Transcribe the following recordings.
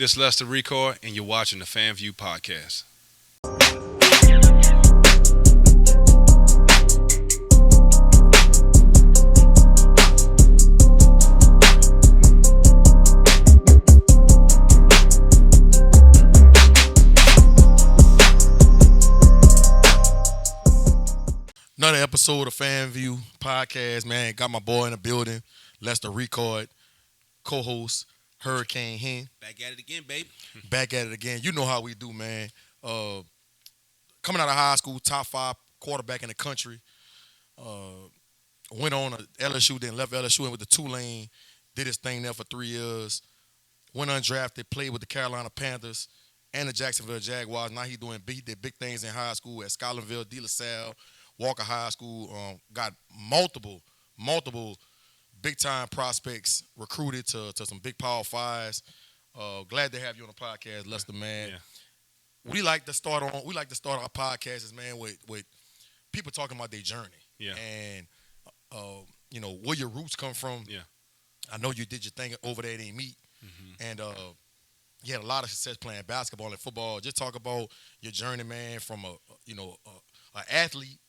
This is Lester Ricard, and you're watching the FanView podcast. Another episode of FanView podcast, man. Got my boy in the building, Lester Ricard, co-host, Hurricane Hen. Back at it again, baby. Back at it again. You know how we do, man. Coming out of high school, top 5 quarterback in the country. Went on to LSU, then left LSU and went to Tulane. Did his thing there for 3 years. Went undrafted, played with the Carolina Panthers and the Jacksonville Jaguars. Now he did big things in high school at Scotlandville, De La Salle, Walker High School. Got multiple big-time prospects recruited to some big Power Fives. Glad to have you on the podcast, Lester, man. Yeah. We like to start our podcasts, man, with people talking about their journey. Yeah. And, where your roots come from. Yeah. I know you did your thing over there at Meet. Mm-hmm. And you had a lot of success playing basketball and football. Just talk about your journey, man, from an athlete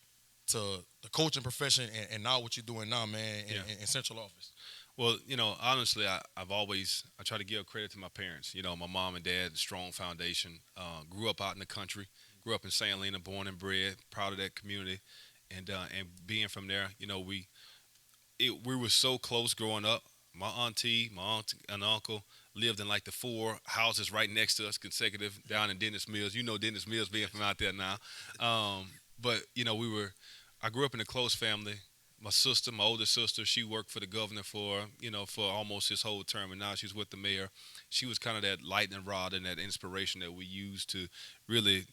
to the coaching profession and now what you're doing now, man, in central office. Well, honestly, I try to give credit to my parents. My mom and dad, strong foundation. Grew up out in the country. Grew up in St. Helena, born and bred. Proud of that community, and being from there, we were so close growing up. My aunt and uncle lived in like the 4 houses right next to us, consecutive, down in Dennis Mills. Dennis Mills being from out there now. But I grew up in a close family. My sister, my older sister, she worked for the governor for almost his whole term, and now she's with the mayor. She was kind of that lightning rod and that inspiration that we use to really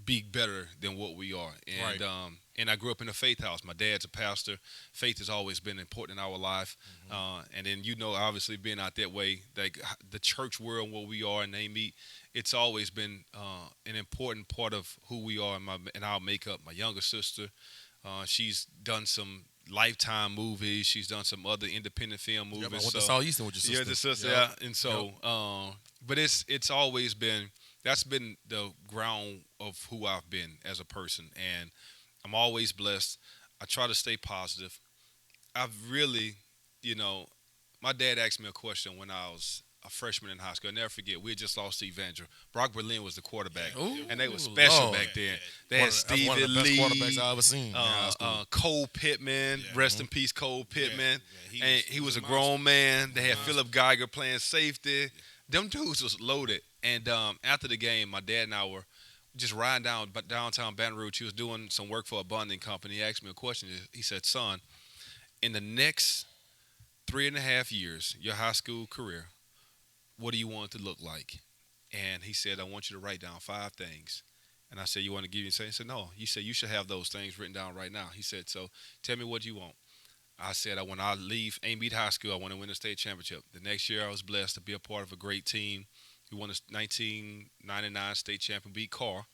be better than what we are. And right. And I grew up in a faith house. My dad's a pastor. Faith has always been important in our life. Mm-hmm. And then obviously being out that way, like the church world where we are and they meet, it's always been an important part of who we are and our makeup. My younger sister, she's done some Lifetime movies. She's done some other independent film movies. Yeah, I went to Southeastern with your sister. Yeah, the sister. Yeah. And so, but it's always been, that's been the ground of who I've been as a person, and I'm always blessed. I try to stay positive. I've really, my dad asked me a question when I was a freshman in high school. I'll never forget. We had just lost Steve Vanger. Brock Berlin was the quarterback, and they were special back then. They had Stevie one of the Lee, best quarterbacks I ever seen. Cole Pittman, rest in peace, Cole Pittman. And he was a grown man. They had Philip Geiger playing safety. Yeah. Them dudes was loaded. And after the game, my dad and I were just riding downtown Baton Rouge. He was doing some work for a bonding company. He asked me a question. He said, "Son, in the next 3.5 years, your high school career, what do you want it to look like?" And he said, "I want you to write down 5 things." And I said, "You want to give you?" He said, "No." He said, "You should have those things written down right now." He said, "So tell me what you want." I said, "When I leave Amite High School, I want to win a state championship." The next year, I was blessed to be a part of a great team. We won a 1999 state champion, beat Carr.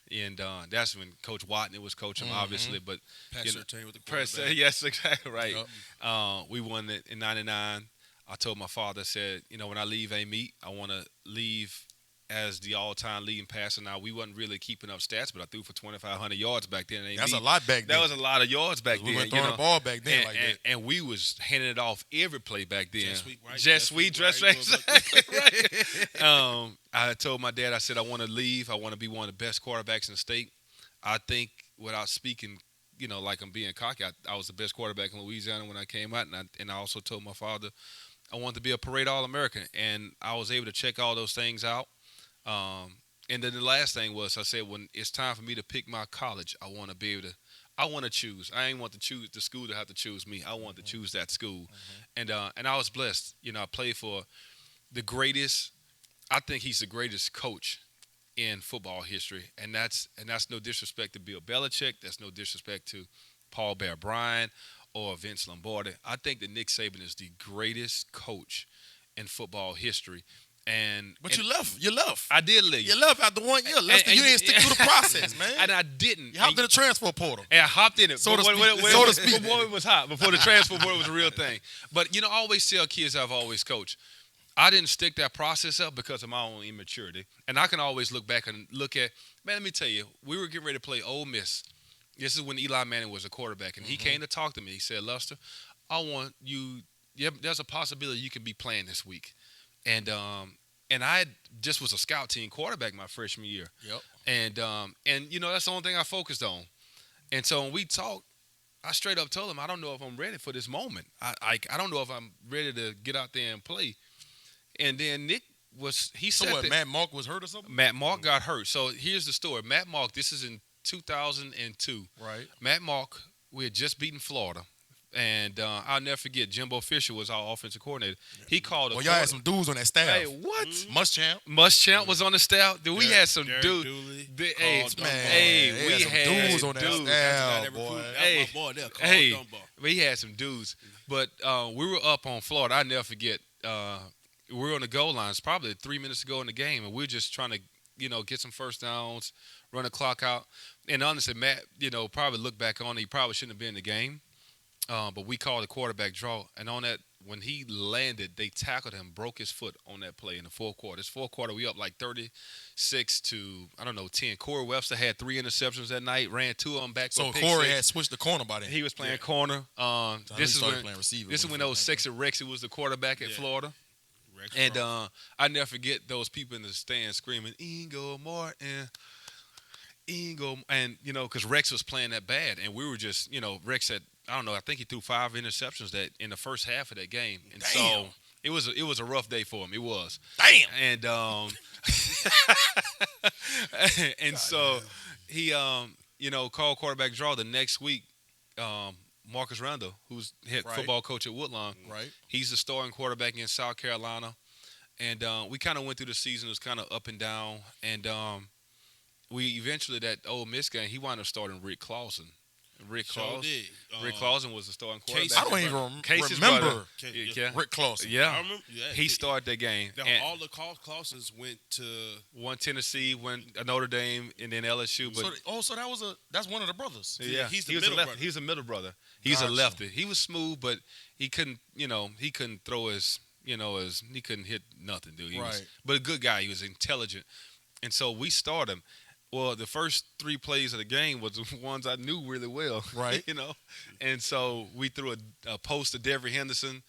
Yeah. And that's when Coach Watney was coaching, obviously. But Pastor with the quarterback. yes, exactly right. Yep. We won it in 99. I told my father, I said, when I leave Amite, I want to leave as the all-time leading passer. Now, we wasn't really keeping up stats, but I threw for 2,500 yards back then. That's a lot back then. That was a lot of yards back then. We were throwing the ball back then like that. And we was handing it off every play back then. Jet sweep, right? I told my dad, I said, I want to leave. I want to be one of the best quarterbacks in the state. I think without speaking, like I'm being cocky, I was the best quarterback in Louisiana when I came out. And I also told my father I wanted to be a parade All-American. And I was able to check all those things out. And then the last thing was, I said, when it's time for me to pick my college, I want to be able to, I want to choose. I ain't want to choose the school to have to choose me. I want to choose that school. And I was blessed. I played for the greatest, I think he's the greatest coach in football history. And that's no disrespect to Bill Belichick. That's no disrespect to Paul Bear Bryant or Vince Lombardi. I think that Nick Saban is the greatest coach in football history. But you left. I did leave. You left after 1 year. Lester, you didn't stick to the process, man. And I didn't. You hopped in the transfer portal. And I hopped in it. So to speak. Before it was hot. Before the transfer portal was a real thing. But, I always tell kids I've always coached, I didn't stick that process up because of my own immaturity. And I can always look back and look at, man, let me tell you, we were getting ready to play Ole Miss. This is when Eli Manning was a quarterback. And he came to talk to me. He said, Lester, I want you, there's a possibility you can be playing this week. And I just was a scout team quarterback my freshman year. Yep. And that's the only thing I focused on. And so when we talked, I straight up told him, I don't know if I'm ready for this moment. I don't know if I'm ready to get out there and play. And then Nick So what, Matt Mark was hurt or something? Matt Mark got hurt. So here's the story. Matt Mark, this is in 2002. Right. Matt Mark, we had just beaten Florida. And I'll never forget, Jimbo Fisher was our offensive coordinator. He called Well, y'all had some dudes on that staff. Hey, what? Muschamp was on the staff. Dude, we had some dudes. We had dudes on that staff, boy. We had some dudes. But we were up on Florida. I'll never forget. We were on the goal line. It's probably 3 minutes to go in the game, and we were just trying to, get some first downs, run the clock out. And honestly, Matt, probably look back on it, he probably shouldn't have been in the game. But we called a quarterback draw, and on that, when he landed, they tackled him, broke his foot on that play in the fourth quarter. This fourth quarter, we up like 36 to 10. Corey Webster had 3 interceptions that night, ran 2 of them back. So Corey had switched the corner by then. He was playing corner. This is when those sexy Rexy was the quarterback at Florida. And I never forget those people in the stands screaming, Ingo Martin. And, because Rex was playing that bad. And we were just, Rex had, I don't know, I think he threw 5 interceptions that in the first half of that game. And so it was a rough day for him. It was. Damn. And and so he called quarterback draw the next week. Marcus Randall, who's head football coach at Woodlawn. Right. He's the starting quarterback in South Carolina. And we kind of went through the season. It was kind of up and down. And we eventually, that Ole Miss game, he wound up starting Rick Clausen. Rick Clausen was the starting quarterback. I don't even remember Rick Clausen. Yeah. I remember, he started that game. All the Clausens went to one Tennessee, one Notre Dame, and then LSU. But so that's one of the brothers. Yeah, he's the middle brother. He's a middle brother. He's a lefty. He was smooth, but he couldn't throw his he couldn't hit nothing, dude. But a good guy. He was intelligent, and so we started him. Well, the first 3 plays of the game was the ones I knew really well, right? And so we threw a post to Devery Henderson.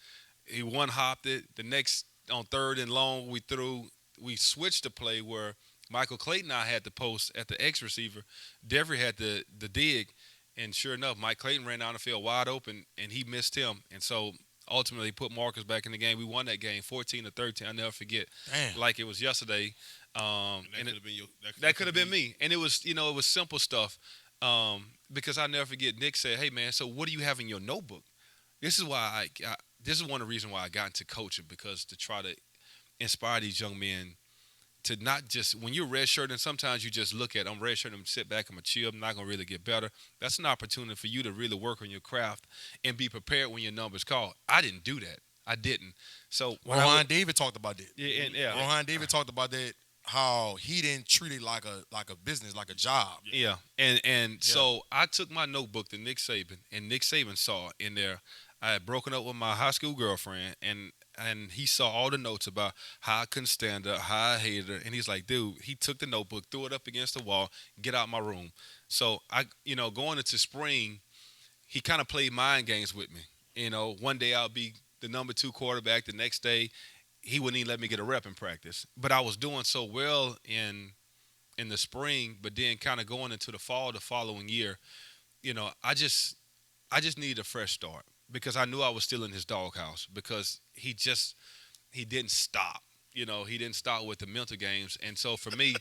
He one-hopped it. The next, on 3rd and long, we switched the play where Michael Clayton and I had the post at the X receiver. Devery had the dig, and sure enough, Mike Clayton ran down the field wide open, and he missed him. And so ultimately he put Marcus back in the game. We won that game 14-13. I'll never forget. Damn. Like it was yesterday. That could have been me. And it was, it was simple stuff. Because I'll never forget, Nick said, hey, man, so what do you have in your notebook? This is why this is one of the reasons why I got into coaching, because to try to inspire these young men to not just, when you're redshirting, sometimes you just look at, I'm redshirting, I'm sit back, I'm a chill, I'm not going to really get better. That's an opportunity for you to really work on your craft and be prepared when your number's called. I didn't do that. I didn't. So Rohan David talked about that. Yeah. Rohan David talked about that, how he didn't treat it like a business, like a job. Yeah. And so I took my notebook to Nick Saban, and Nick Saban saw in there I had broken up with my high school girlfriend, and he saw all the notes about how I couldn't stand her, how I hated her, and he's like, dude, he took the notebook, threw it up against the wall, get out my room. So I, going into spring, he kind of played mind games with me. One day I'll be the number 2 quarterback, the next day he wouldn't even let me get a rep in practice. But I was doing so well in the spring, but then kind of going into the fall the following year, I just needed a fresh start, because I knew I was still in his doghouse, because he didn't stop. He didn't stop with the mental games. And so for me,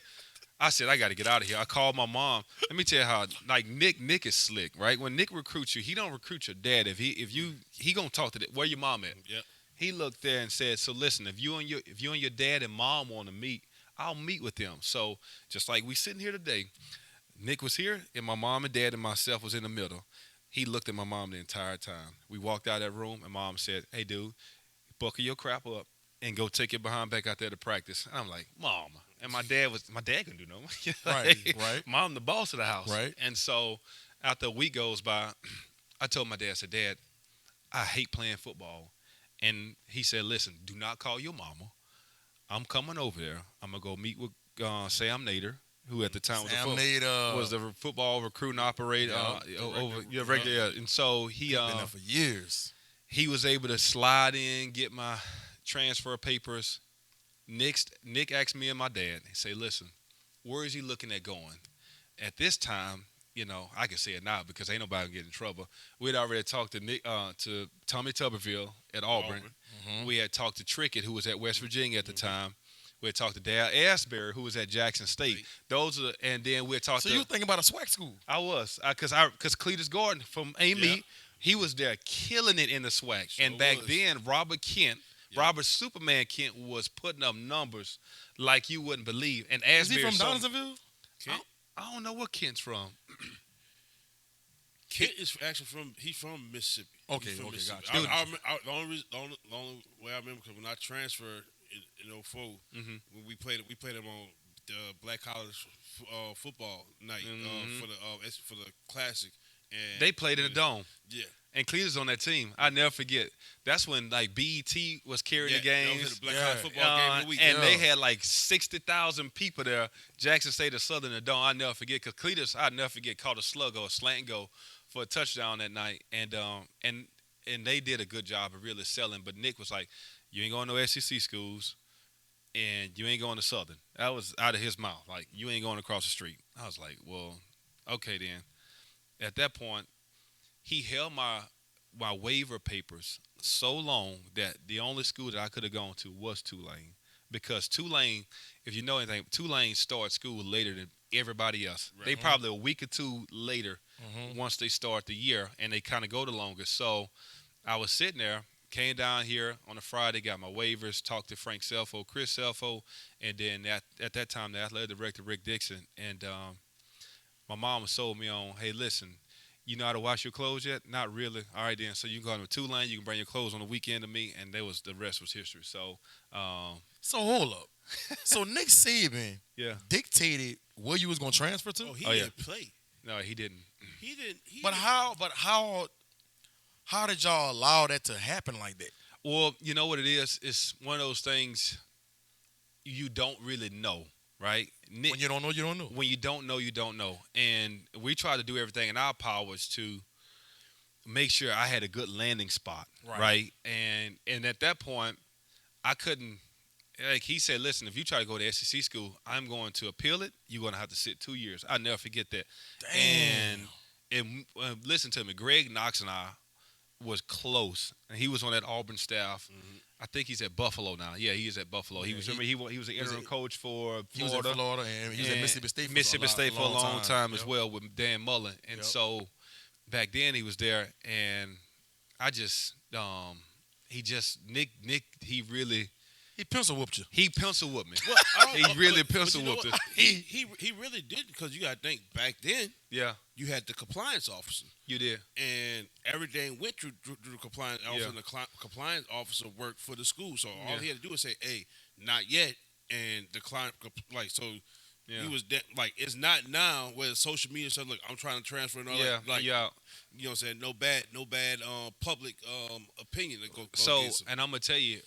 I said, I got to get out of here. I called my mom. Let me tell you how, like, Nick is slick, right? When Nick recruits you, he don't recruit your dad. If he gonna talk to where your mom at? Yep. He looked there and said, so listen, if you and your dad and mom want to meet, I'll meet with them. So just like we sitting here today, Nick was here, and my mom and dad and myself was in the middle. He looked at my mom the entire time. We walked out of that room, and mom said, hey, dude, buckle your crap up and go take your behind back out there to practice. And I'm like, Mom. And my dad couldn't do no more. Right. Mom, the boss of the house. Right. And so after a week goes by, I told my dad, I said, Dad, I hate playing football. And he said, listen, do not call your mama. I'm coming over there. I'm going to go meet with Sam Nader, who at the time was the football recruiting operator And so he been there for years. He was able to slide in, get my transfer papers. Nick asked me and my dad, he said, listen, where is he looking at going? At this time, I can say it now because ain't nobody gonna get in trouble. We'd already talked to Tommy Tuberville at Auburn. Mm-hmm. We had talked to Trickett, who was at West Virginia at the time. We had talked to Dale Asbury, who was at Jackson State. And then we had talked. So you thinking about a SWAC school? I was, because Cletus Gordon from Amy, he was there killing it in the SWAC. Sure and back then, Robert Superman Kent was putting up numbers like you wouldn't believe. And Asbury, is he from Donaldsonville? I don't know where Kent's from. Kent is actually from Mississippi. Okay, Mississippi. Gotcha. The only way I remember, because when I transferred in 04, when we played them on the Black College football night for the Classic. And they played in the Dome. Yeah. And Cletus on that team. I never forget. That's when BET was carrying the games. That was the Black College football game of the week. And they had 60,000 people there. Jackson State or Southern and Dome. I never forget, because Cletus, I never forget, caught a slug or a slant and go for a touchdown that night. And they did a good job of really selling. But Nick was like, you ain't going to no SEC schools, and you ain't going to Southern. That was out of his mouth. Like, you ain't going across the street. I was like, well, okay then. At that point, he held my waiver papers so long that the only school that I could have gone to was Tulane. Because Tulane, if you know anything, Tulane starts school later than everybody else. Right. They probably a week or two later once they start the year, and they kind of go the longest. So I was sitting there, came down here on a Friday, got my waivers, talked to Frank Selfo, Chris Selfo, and then at that time, the athletic director, Rick Dixon. And my mom sold me on, hey, listen, you know how to wash your clothes yet? Not really. All right, then. So you can go to Tulane. You can bring your clothes on the weekend to me, and the rest was history. So, so hold up. So Nick Saban dictated where you was gonna transfer to? Oh, he didn't play. No, he didn't. He didn't. But how did y'all allow that to happen like that? Well, you know what it is? It's one of those things you don't really know. Right? When you don't know, you don't know. When you don't know, you don't know. And we try to do everything in our powers to make sure I had a good landing spot. Right? And at that point, I couldn't, like he said, listen, if you try to go to SEC school, I'm going to appeal it. You're going to have to sit 2 years. I'll never forget that. Damn. And listen to me, Greg Knox and I was close. And he was on that Auburn staff. Mm-hmm. I think he's at Buffalo now. Yeah, he is at Buffalo. He was an interim coach for Florida. He was at Florida, and he was at Mississippi State for a long time as well with Dan Mullen. And so back then he was there, and I just Nick he pencil whooped you. He pencil whooped me. Well, he really pencil whooped us. He really did, because you got to think back then. Yeah. You had the compliance officer. You did. And everything went through the compliance officer, and the compliance officer worked for the school. So all he had to do was say, hey, not yet. And the client, he was it's not now where social media said, look, I'm trying to transfer and all that. You know what I'm saying? No bad public opinion that go against him. And I'm going to tell you,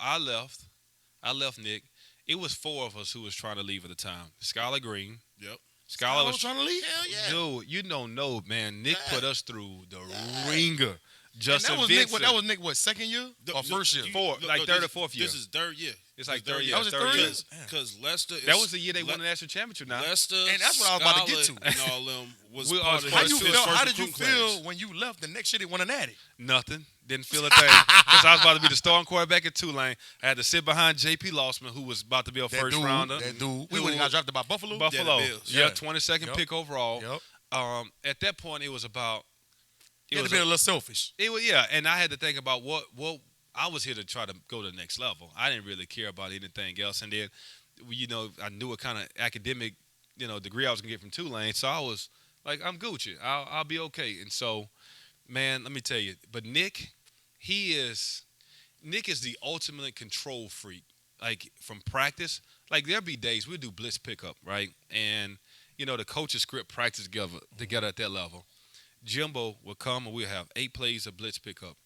I left Nick. It was 4 of us who was trying to leave at the time. Skylar Green. Yep. Skylar was trying to leave? Hell yeah. Dude, you don't know, man. Nick put us through the ringer. Justin that was Vincent. Nick, that was Nick, what, second year? Or first year? Third or fourth year. This is third year. It's like third year. That was his third year? Because Lester is... That was the year they won the national championship now. Lester, and that's what I was about to get to. And all them was part of How did you feel when you left the next year they won an Natty? Nothing. Didn't feel a thing. Because I was about to be the starting quarterback at Tulane. I had to sit behind J.P. Lossman, who was about to be a first rounder. That dude. We got drafted by Buffalo? Buffalo. Yeah, 22nd pick overall. Yep. At that point, it was about... You had to be a little selfish. It was, and I had to think about what I was here to try to go to the next level. I didn't really care about anything else. And then, I knew what kind of academic, degree I was going to get from Tulane. So I was like, I'm Gucci. I'll be okay. And so, man, let me tell you. But Nick is the ultimate control freak. Like, from practice, there'll be days we'll do blitz pickup, right? And, the coaches script practice together at that level. Jimbo will come and we'll have 8 plays of blitz pickup.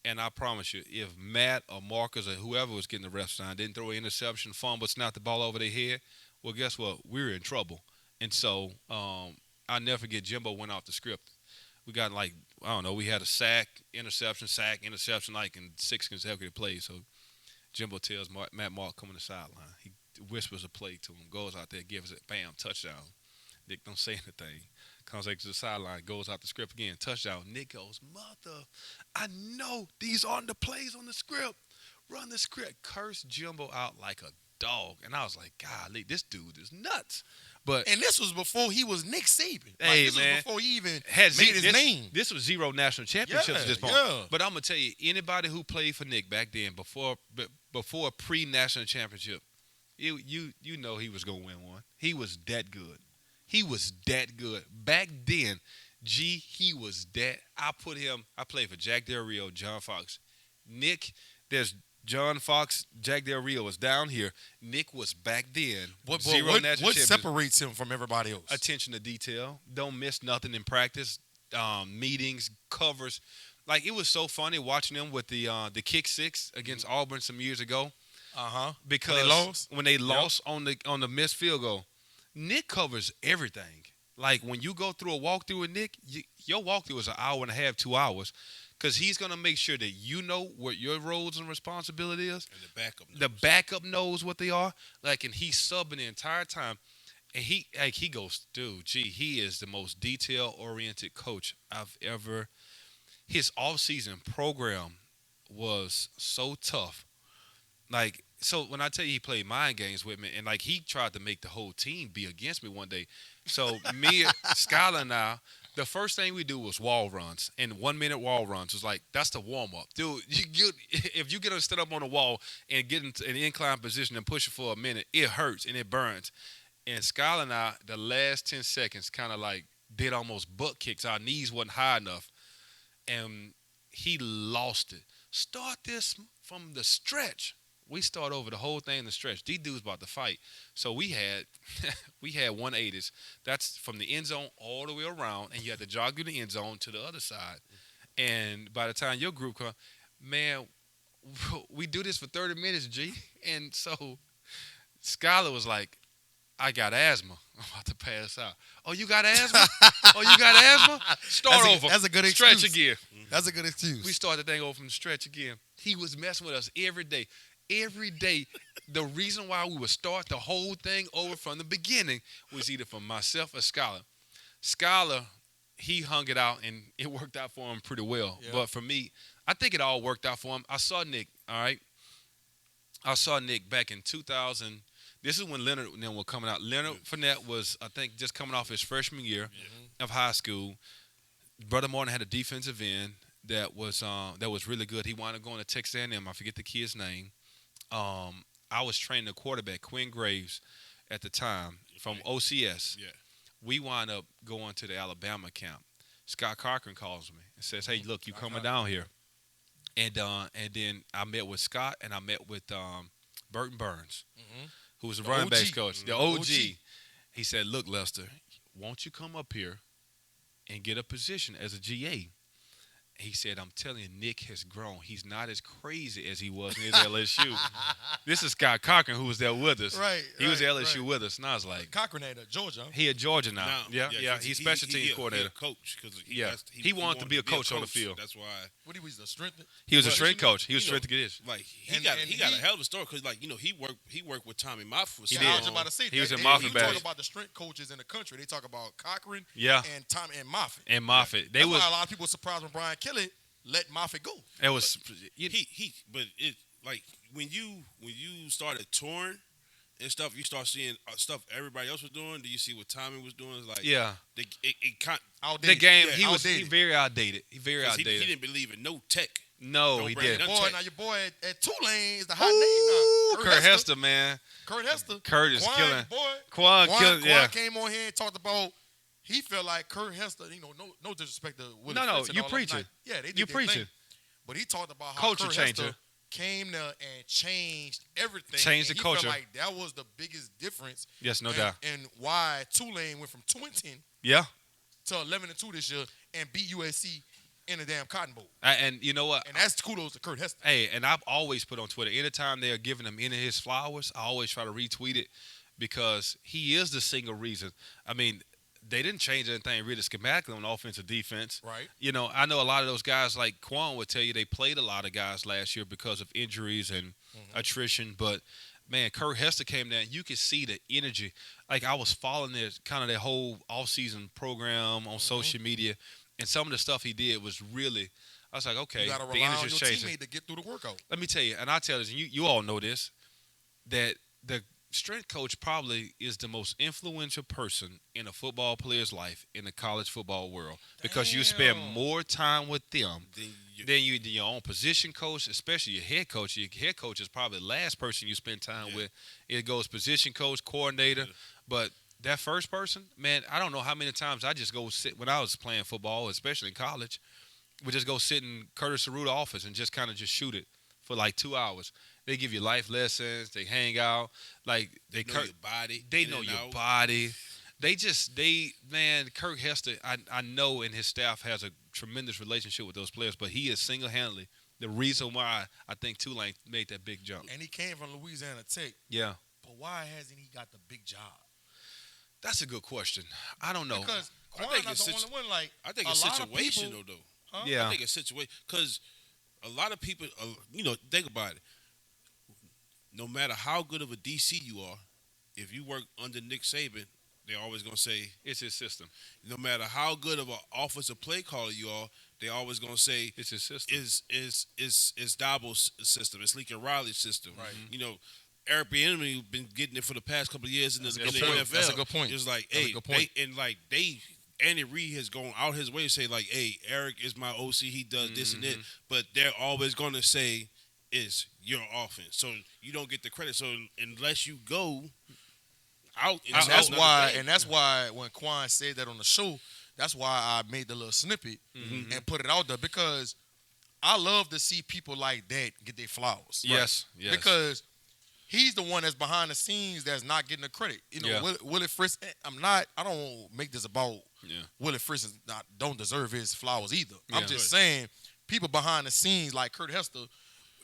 And I promise you, if Matt or Marcus or whoever was getting the ref sign didn't throw an interception, fumble, snap the ball over their head, well, guess what? We were in trouble. And so I'll never forget Jimbo went off the script. We got like, I don't know, we had a sack, interception, like in 6 consecutive plays. So Jimbo tells Matt Mark, come on the sideline. He whispers a play to him, goes out there, gives it, bam, touchdown. Nick don't say anything. Comes back to the sideline, goes out the script again, touchdown. Nick goes, mother, I know these aren't the plays on the script. Run the script. Curse Jimbo out like a dog. And I was like, golly, this dude is nuts. And this was before he was Nick Saban. Hey, this man. was before he even made his name. This was 0 national championships at this point. Yeah. But I'm going to tell you, anybody who played for Nick back then, before a pre-national championship, you know he was going to win one. He was that good. He was that good. Back then, he was that. I played for Jack Del Rio, John Fox. Nick, there's John Fox, Jack Del Rio was down here. Nick was back then. What championship. separates him from everybody else? Attention to detail. Don't miss nothing in practice. Meetings, covers. Like, it was so funny watching them with the kick six against Auburn some years ago. Because when they lost on the missed field goal. Nick covers everything. Like, when you go through a walkthrough with Nick, your walkthrough is an hour and a half, 2 hours, because he's going to make sure that you know what your roles and responsibility is. And the backup knows what they are. Like, and he's subbing the entire time. And he goes, dude, he is the most detail-oriented coach I've ever. His off-season program was so tough. Like, so when I tell you he played mind games with me, and like he tried to make the whole team be against me one day. So me, Skylar, and I, the first thing we do was wall runs, and 1 minute wall runs was like, that's the warm up, dude. If you get to stand up on the wall and get into an incline position and push it for a minute, it hurts and it burns. And Skylar and I, the last 10 seconds, kind of like did almost butt kicks. Our knees wasn't high enough, and he lost it. Start this from the stretch. We start over the whole thing in the stretch. These dudes about to fight. So we had 180s. That's from the end zone all the way around, and you had to jog through the end zone to the other side. And by the time your group comes, man, we do this for 30 minutes, G. And so Skylar was like, I got asthma. I'm about to pass out. Oh, you got asthma? Start over. That's a good excuse. Stretch again. That's a good excuse. We start the thing over from the stretch again. He was messing with us every day. Every day, the reason why we would start the whole thing over from the beginning was either from myself or Skylar. Skylar, he hung it out, and it worked out for him pretty well. Yeah. But for me, I think it all worked out for him. I saw Nick, all right? I saw Nick back in 2000. This is when Leonard and them were coming out. Leonard Fournette was, I think, just coming off his freshman year of high school. Brother Martin had a defensive end that was really good. He wound up going to Texas A&M. I forget the kid's name. I was training the quarterback, Quinn Graves, at the time from OCS. Yeah. We wound up going to the Alabama camp. Scott Cochran calls me and says, "Hey, look, you coming down here?" And then I met with Scott, and I met with Burton Burns, who was the running backs coach, the OG. He said, "Look, Lester, won't you come up here and get a position as a GA?" He said, "I'm telling you, Nick has grown. He's not as crazy as he was in his LSU." This is Scott Cochran, who was there with us. He was at LSU with us, and I was like, Cochran at Georgia. He at Georgia now. Yeah. He's special teams coordinator. Coach, he wanted to be a coach on the field. That's why. What he was a strength. He was a strength coach. He was strength conditioning. Like he got a hell of a story because he worked with Tommy Moffitt. He did. I was about to say he was in Moffitt. You talk about the strength coaches in the country. They talk about Cochran. And Tommy and Moffitt. That's why a lot of people were surprised when Brian Kelly let Moffitt go. It was but it like when you started touring and stuff, you start seeing stuff everybody else was doing. Do you see what Tommy was doing? It's like the game. He was very outdated. He didn't believe in no tech. No, he didn't. Boy, now your boy at Tulane is the hot name now. Kurt Hester, man. Kurt Hester. Kurt is killing. Quan came on here and talked about. He felt like Kurt Hester, no disrespect to Willie. No, you preaching. Yeah, they did you preaching. But he talked about how culture Kurt Hester came there and changed everything. Changed the culture. Felt like that was the biggest difference. Yes, no doubt. And why Tulane went from 2-10 to 11-2 this year and beat USC in the damn Cotton Bowl. And you know what? And that's kudos to Kurt Hester. Hey, and I've always put on Twitter, anytime they are giving him any of his flowers, I always try to retweet it because he is the single reason. I mean, they didn't change anything really schematically on offense or defense. Right. You know, I know a lot of those guys, like Quan would tell you, they played a lot of guys last year because of injuries and attrition. But, man, Kurt Hester came down. You could see the energy. Like, I was following their whole offseason program on social media, and some of the stuff he did was really – I was like, okay, you gotta the rely on your energy's changing. teammate to get through the workout. Let me tell you, and I tell this, and you all know this, that the strength coach probably is the most influential person in a football player's life in the college football world because you spend more time with them than your own position coach, especially your head coach. Your head coach is probably the last person you spend time with. It goes position coach, coordinator, but that first person, man, I don't know how many times I just go sit when I was playing football, especially in college. We just go sit in Curtis Cerruta office and just kind of just shoot it for like 2 hours. They give you life lessons. They hang out. Like they know your body. They know your body. Man, Kirk Hester, I know, and his staff has a tremendous relationship with those players, but he is single-handedly the reason why I think Tulane made that big jump. And he came from Louisiana Tech. Yeah. But why hasn't he got the big job? That's a good question. I don't know. Because I think not the only one. Like, I think it's situational, though. Huh? Yeah. I think it's situation because a lot of people, think about it. No matter how good of a DC you are, if you work under Nick Saban, they're always going to say it's his system. No matter how good of an offensive play caller you are, they're always going to say it's his system. It's Dabo's system. It's Lincoln Riley's system. Right. You know, Eric BigHenry been getting it for the past couple of years in the NFL. That's a good point. It's like, That's a good point. Andy Reid has gone out his way to say, like, hey, Eric is my OC. He does this and that. But they're always going to say it's your offense. So you don't get the credit. So unless you go out. And that's why when Quan said that on the show, that's why I made the little snippet and put it out there. Because I love to see people like that get their flowers. Yes, right? yes. Because he's the one that's behind the scenes that's not getting the credit. You know, Yeah. Willie Frisk, I don't make this about Willie Frisk don't deserve his flowers either. Yeah. I'm just saying people behind the scenes like Kurt Hester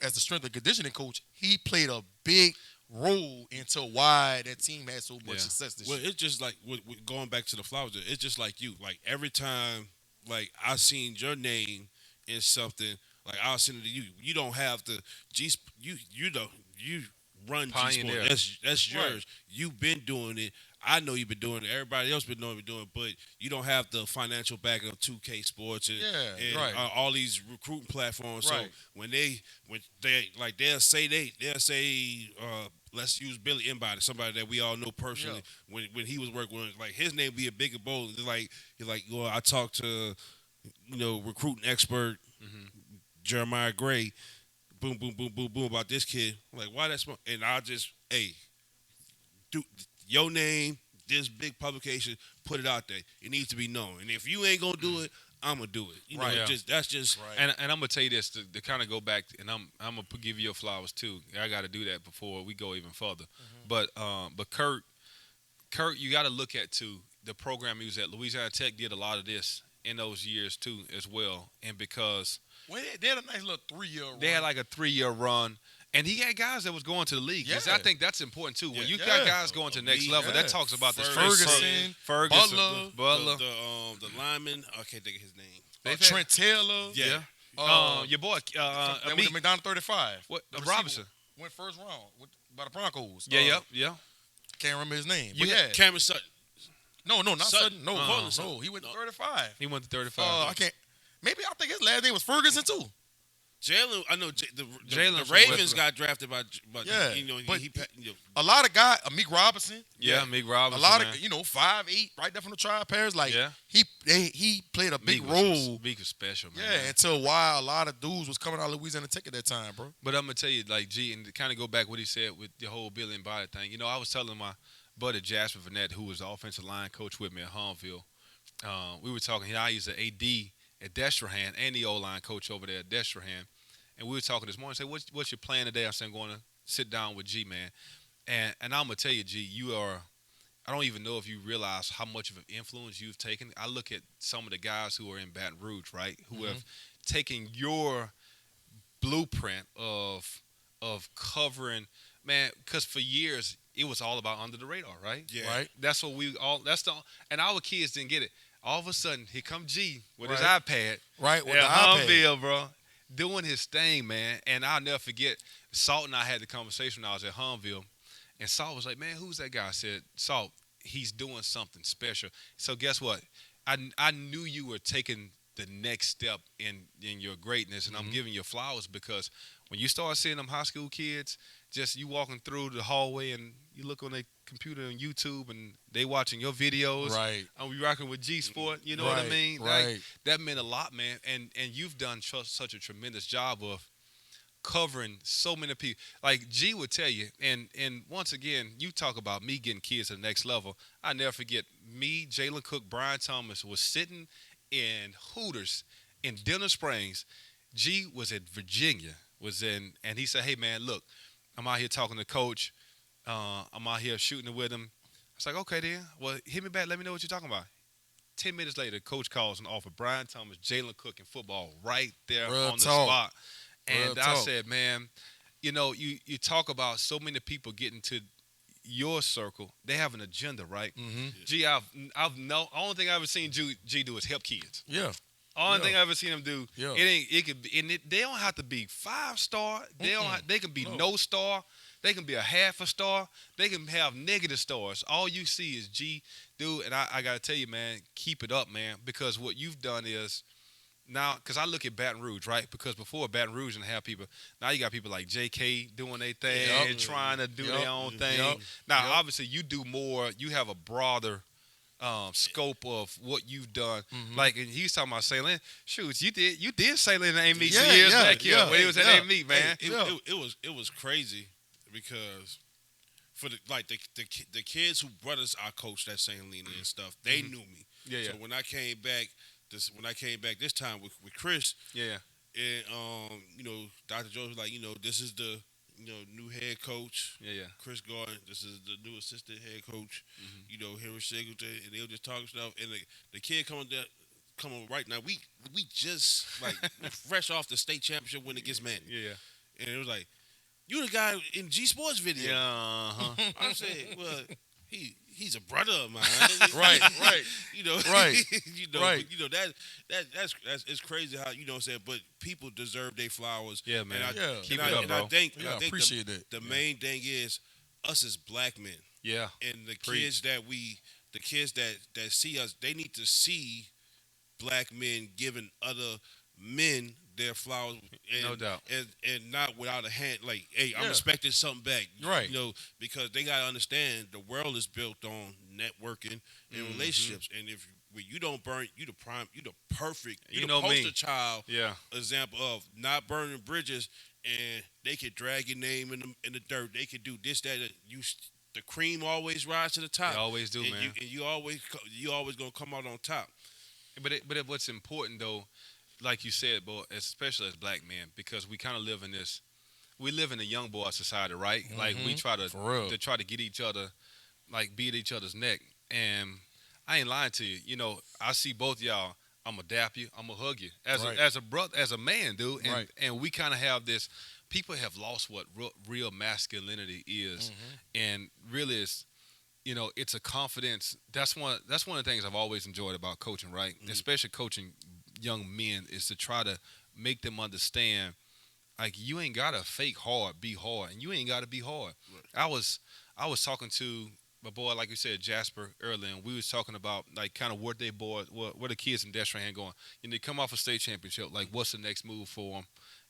as the strength and conditioning coach, he played a big role into why that team had so much success this year. Well, it's just like going back to the flowers. It's just like you. Like every time, like I seen your name in something, like I'll send it to you. You don't have to. You run Pioneer. G-Sport. That's yours. Right. You've been doing it. I know you've been doing it. Everybody else been doing it, but you don't have the financial backing of 2K Sports and all these recruiting platforms. Right. So when they'll say let's use Billy Embody, somebody that we all know personally. Yeah. When he was working with, like his name be a bigger bowl. He's like, well, I talked to recruiting expert Jeremiah Gray. Boom, boom, boom, boom, boom about this kid. I'm like, why that smart? And I just, do your name, this big publication, put it out there. It needs to be known. And if you ain't gonna do it, I'm gonna do it. That's just right. And I'm gonna tell you this to kind of go back, and I'm gonna give you your flowers too. I got to do that before we go even further. But Kurt, you got to look at too the program he was at. Louisiana Tech did a lot of this in those years too as well, and because they had a nice little 3-year run. They had like a 3-year run. And he had guys that was going to the league. Yeah. I think that's important, too. When you got guys going to the next level, that talks about the Ferguson, Butler. The lineman, I can't think of his name. Trent Taylor. Yeah. Your boy, McDonald 35. What? Robinson. Went first round by the Broncos. Yeah. Can't remember his name. Cameron Sutton. No, not Sutton. No, Sutton. He went to 35. He went to 35. I think his last name was Ferguson, too. Jalen, I know the Ravens Ravens got drafted by a lot of guys, Meek Robinson. Yeah, Meek Robinson. A lot of 5'8", right there from the Tri Pairs. Like he played a big role. Meek was special, man. Yeah, until why a lot of dudes was coming out of Louisiana Tech at that time, bro. But I'm gonna tell you, like G, and to kind of go back what he said with the whole Billy and Body thing. I was telling my buddy Jasper Vanette, who was the offensive line coach with me at Harmville. We were talking. I used the AD at Destrehan and the O-line coach over there at Destrehan. And we were talking this morning. I said, what's your plan today? I said, I'm going to sit down with G, man. And I'm going to tell you, G, I don't even know if you realize how much of an influence you've taken. I look at some of the guys who are in Baton Rouge, right, who have taken your blueprint of covering, man, because for years it was all about under the radar, right? Yeah. Right. That's what we all. That's the and our kids didn't get it. All of a sudden, here come G with his Right. iPad, Right, with at the iPad. Humville, bro, doing his thing, man. And I'll never forget. Salt and I had the conversation when I was at Humville, and Salt was like, "Man, who's that guy?" I said, "Salt, he's doing something special." So guess what? I knew you were taking the next step in your greatness, and I'm giving you flowers because when you start seeing them high school kids, just you walking through the hallway and you look on their computer and YouTube and they watching your videos. Right. And we rocking with G Sport. You know what I Right, mean? right. Like, that meant a lot, man. And you've done such a tremendous job of covering so many people. Like G would tell you, and once again, you talk about me getting kids to the next level. I never forget me, Jalen Cook, Brian Thomas was sitting in Hooters in Denver Springs. G was at Virginia, and he said, "Hey man, look, I'm out here talking to Coach. I'm out here shooting it with him." I was like, "Okay then, well hit me back. Let me know what you're talking about." 10 minutes later, Coach calls and offers Brian Thomas, Jalen Cook, and football right there Real on the talk. spot. And Real I talk. said, man, you know, you talk about so many people getting to your circle. They have an agenda, right? Gee, only thing I've ever seen G do is help kids. Yeah. Only thing I've ever seen him do, Yeah. it could be, and they don't have to be 5-star. They can be no star. They can be a half a star. They can have negative stars. All you see is G, dude. And I gotta tell you, man, keep it up, man, because what you've done is now, because I look at Baton Rouge, right? Because before Baton Rouge didn't have people, now you got people like JK doing their thing, Yep. trying to do Yep. their own thing. Yep. Now, Yep. obviously, you do more. You have a broader scope of what you've done. Like, and he's talking about sailing. Shoot, you did sailing in A Meet some years back here when he was at A Meet, man. It was crazy because for the kids who brought us our coach that St. Lena and stuff, they knew me. Yeah, So when I came back this time with Chris, Yeah. and Dr. Joe was like, this is the new head coach. Yeah. Chris Gordon, this is the new assistant head coach. Henry Singleton, and they'll just talk stuff. And the kid coming right now. We just like fresh off the state championship win against Manny. Yeah. And it was like, you the guy in G Sports video. Yeah. I said, well, he's a brother of mine. Right. Right. Right. Right. That's it's crazy how what I'm saying, but people deserve their flowers. Yeah, man. Keep it up, bro. I think appreciate that. The main thing is us as black men. Yeah. And the Preach. kids that see us, they need to see black men giving other men their flowers, and, No doubt. and not without a hand. Like, hey, I'm expecting something back, Right. Because they gotta understand the world is built on networking and relationships, and when you don't burn, you the perfect, You the know me. poster child Yeah. example of not burning bridges, and they could drag your name in the dirt. They could do this, that, and the cream always rise to the top. They always do, and man. You always gonna come out on top. But what's important though, like you said, boy, especially as black men, because we kind of live in a young boy society, right? Like we try For real. to get each other, like beat each other's neck. And I ain't lying to you. I see both y'all. I'm gonna dap you. I'm gonna hug you as a brother, as a man, dude. And and we kind of have this. People have lost what real masculinity is, and really it's. It's a confidence. That's one of the things I've always enjoyed about coaching, right? Especially coaching young men, is to try to make them understand, like, you ain't gotta fake hard, be hard, and you ain't gotta be hard. Right. I was talking to my boy, like you said, Jasper, earlier, and we was talking about like kind of what the kids in Destrehan going. They come off a state championship, like what's the next move for them,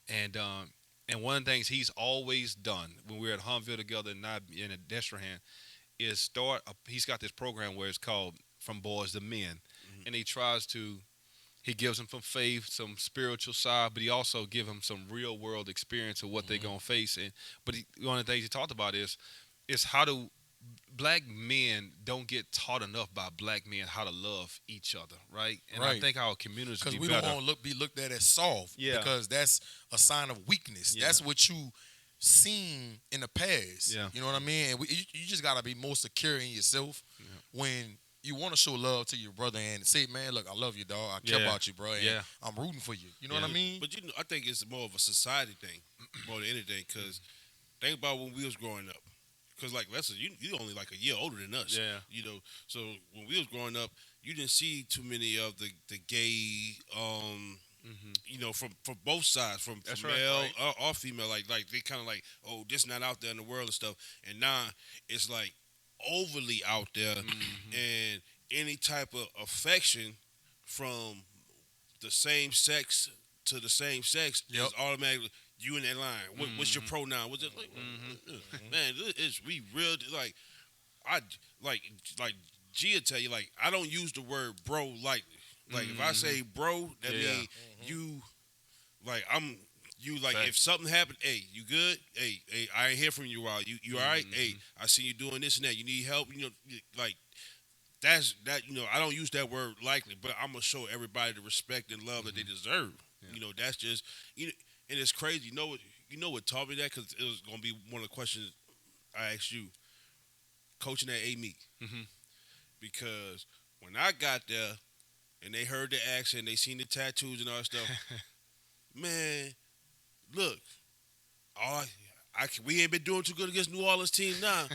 and one of the things he's always done when we were at Humville together and not in Destrehan is he's got this program where it's called From Boys to Men, and he gives them some faith, some spiritual side, but he also give them some real world experience of what they're gonna face. But one of the things he talked about is how do black men don't get taught enough by black men how to love each other, right? And I think our communities because be we better. don't want to be looked at as soft. Yeah. Because that's a sign of weakness. Yeah. That's what you seen in the past. Yeah. You know what I mean? And you just gotta be more secure in yourself. when you want to show love to your brother and say, man, look, I love you, dog. I care about you, bro. And I'm rooting for you. You know what I mean? But I think it's more of a society thing more than anything. Because think about when we was growing up. Because like Lester, you only like a year older than us. Yeah. So when we was growing up, you didn't see too many of the gay. From both sides, from male or female, like they kind of like, oh, this not out there in the world and stuff. And now it's like overly out there, and any type of affection from the same sex to the same sex is automatically you in that line. What's your pronoun? What's it like? Man, we real like I like Gia tell you, like, I don't use the word bro lightly. Like if I say bro, that means you like if something happened, hey, you good? Hey, I ain't hear from you a while. You all right? Hey, I see you doing this and that. You need help? Like that's that. I don't use that word likely, but I'm gonna show everybody the respect and love that they deserve. Yeah. That's just and it's crazy. You know what taught me that, because it was gonna be one of the questions I asked you, coaching at A-Meek, because when I got there and they heard the accent, they seen the tattoos and all that stuff. Man, look, we ain't been doing too good against New Orleans team now,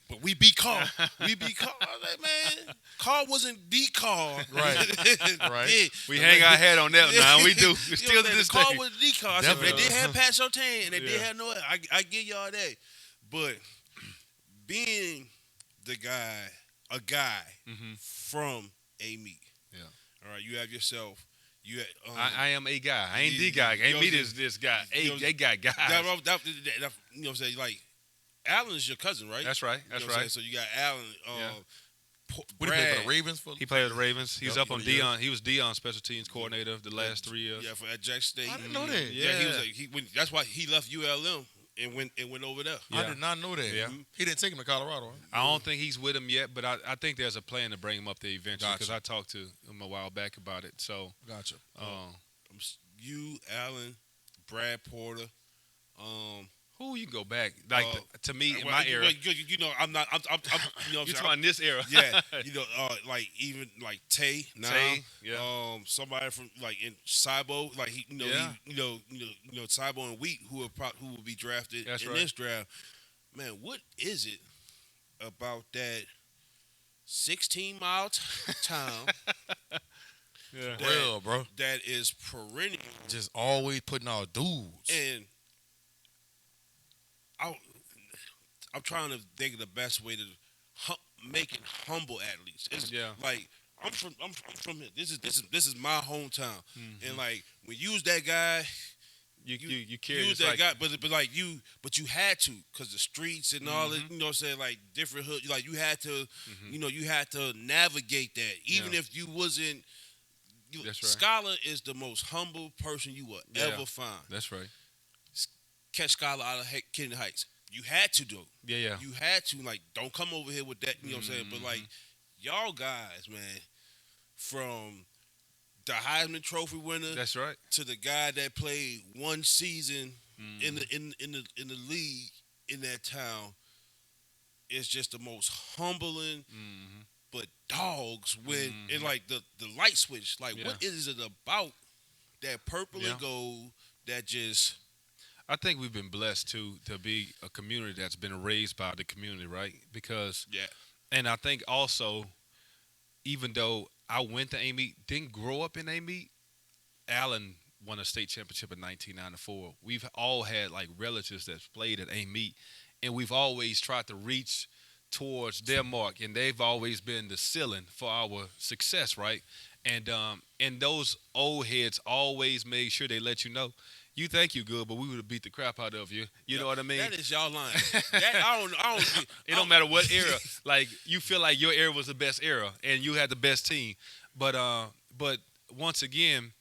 but we beat Carl. We beat Carl. I was like, man, Carl wasn't the Carl. Right. We hang our head on that now. We do. Still to this day. Carl was the Carl. I said, they did have Pat Surtain, and they did have Noah. I give y'all that. But being a guy from A-Meek. Yeah. All right, you have yourself. I am a guy. I ain't the guy. A-Meek is this guy. They got guys. You know what I'm saying? Like, Allen is your cousin, right? That's right. That's right. So you got Allen. What did he play for the Ravens? He played with the Ravens. He's up on Dion. He was Dion's special teams coordinator the last 3 years. Yeah, at Jackson State. I didn't know that. Yeah, he was that's why he left ULM and went over there. Yeah. I did not know that. Yeah. He didn't take him to Colorado. Huh? I don't think he's with him yet, but I think there's a plan to bring him up there eventually, because I talked to him a while back about it. So gotcha. You, Allen, Brad Porter. Who you go back to me in my era? I'm not. I'm you're talking this era. Yeah, like even like Tay now. Somebody from like in Cybo, like Cybo and Wheat, who will be drafted in this draft. Man, what is it about that 16-mile town? Real, bro. That is perennial. Just always putting out dudes. And I'm trying to think of the best way to make it humble athletes. Like I'm from here. This is my hometown, and like when you was that guy, you use that guy, but you had to, because the streets and all that. You know what I'm saying? Like different hood. Like you had to, you had to navigate that, even if you wasn't. That's right. Scholar is the most humble person you will ever find. That's right. Catch Scholar out of Kennedy Heights. You had to do. Yeah. You had to, like, don't come over here with that, you know what I'm saying? But, like, y'all guys, man, from the Heisman Trophy winner, that's right, to the guy that played one season in the league in that town, is just the most humbling, but dogs when, and, like, the light switch, like, what is it about that purple and gold that just... I think we've been blessed to be a community that's been raised by the community, right? Because, and I think also, even though I went to A-Meek, didn't grow up in A-Meek, Allen won a state championship in 1994. We've all had like relatives that's played at A-Meek, and we've always tried to reach towards their mark, and they've always been the ceiling for our success, right? And those old heads always made sure they let you know, you think you good, but we would have beat the crap out of you. You know what I mean? That is y'all line. It don't matter what era. Like, you feel like your era was the best era, and you had the best team. But once again,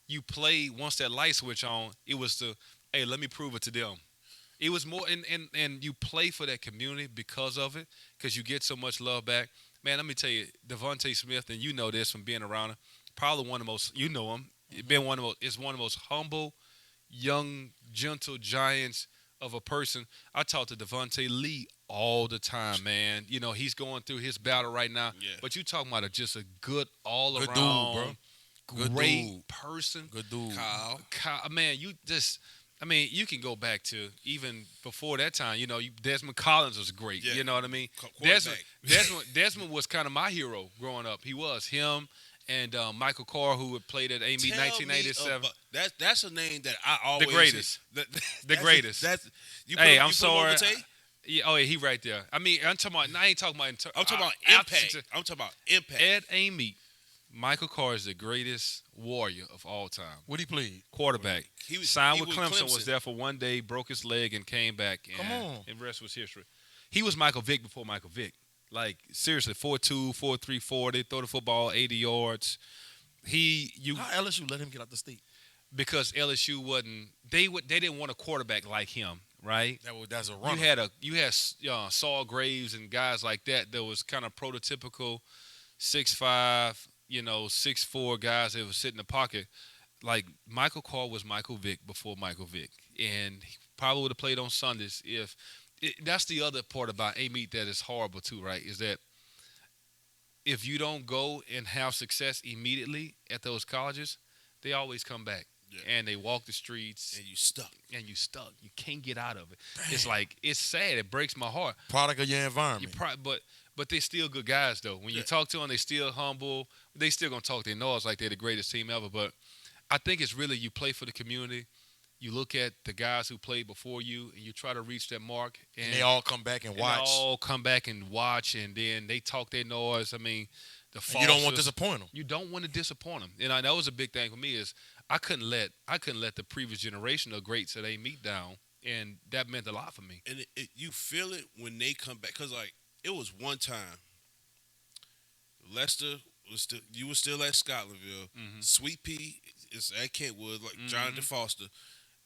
you played, once that light switch on, it was hey, let me prove it to them. It was more, and you play for that community because of it, because you get so much love back. Man, let me tell you, Devontae Smith, and you know this from being around him, probably one of the most, you know him, one of the most humble, young, gentle giants of a person. I talk to Devontae Lee all the time, man. You know, he's going through his battle right now. Yeah. But you talking about just a good all Good around, dude, bro. Good great dude. person. Good dude. Kyle. Man, you can go back to even before that time. You know, Desmond Collins was great. Yeah. You know what I mean? Quarterback. Desmond was kind of my hero growing up. He was him and Michael Carr, who had played at Amy 1987. That's a name that I always The greatest. The greatest. Hey, I'm sorry. Tape? Yeah, he right there. I mean, I ain't talking about impact. I'm talking about impact. At Amy, Michael Carr is the greatest warrior of all time. What he played? Quarterback. He was Signed with with Clemson, Clemson. was there for one day, broke his leg, and came back. Come on. And the rest was history. He was Michael Vick before Michael Vick. Like, seriously, 4.2, 4.3, 40, throw the football 80 yards. How LSU let him get out the state? Because LSU wasn't – they didn't want a quarterback like him, right? That's a runner. You had Saul Graves and guys like that was kind of prototypical 6'5", 6'4" guys that would sit in the pocket. Like, Michael Carr was Michael Vick before Michael Vick. And he probably would have played on Sundays if – that's the other part about A-Meet that is horrible too, right, is that if you don't go and have success immediately at those colleges, they always come back. Yeah. And they walk the streets. And you stuck. You can't get out of it. Damn. It's like, it's sad. It breaks my heart. Product of your environment. But they're still good guys, though. When you talk to them, they still humble. They still going to talk their nose like they're the greatest team ever. But I think it's really you play for the community. You look at the guys who played before you, and you try to reach that mark. And they all come back and watch. And then they talk their noise. I mean, you don't want to disappoint them. You don't want to disappoint them. And that was a big thing for me is I couldn't let the previous generation of greats that ain't meet down, and that meant a lot for me. And you feel it when they come back, because like it was one time, Lester you were still at Scotlandville, Sweet Pea is at Kentwood, like Jonathan Foster.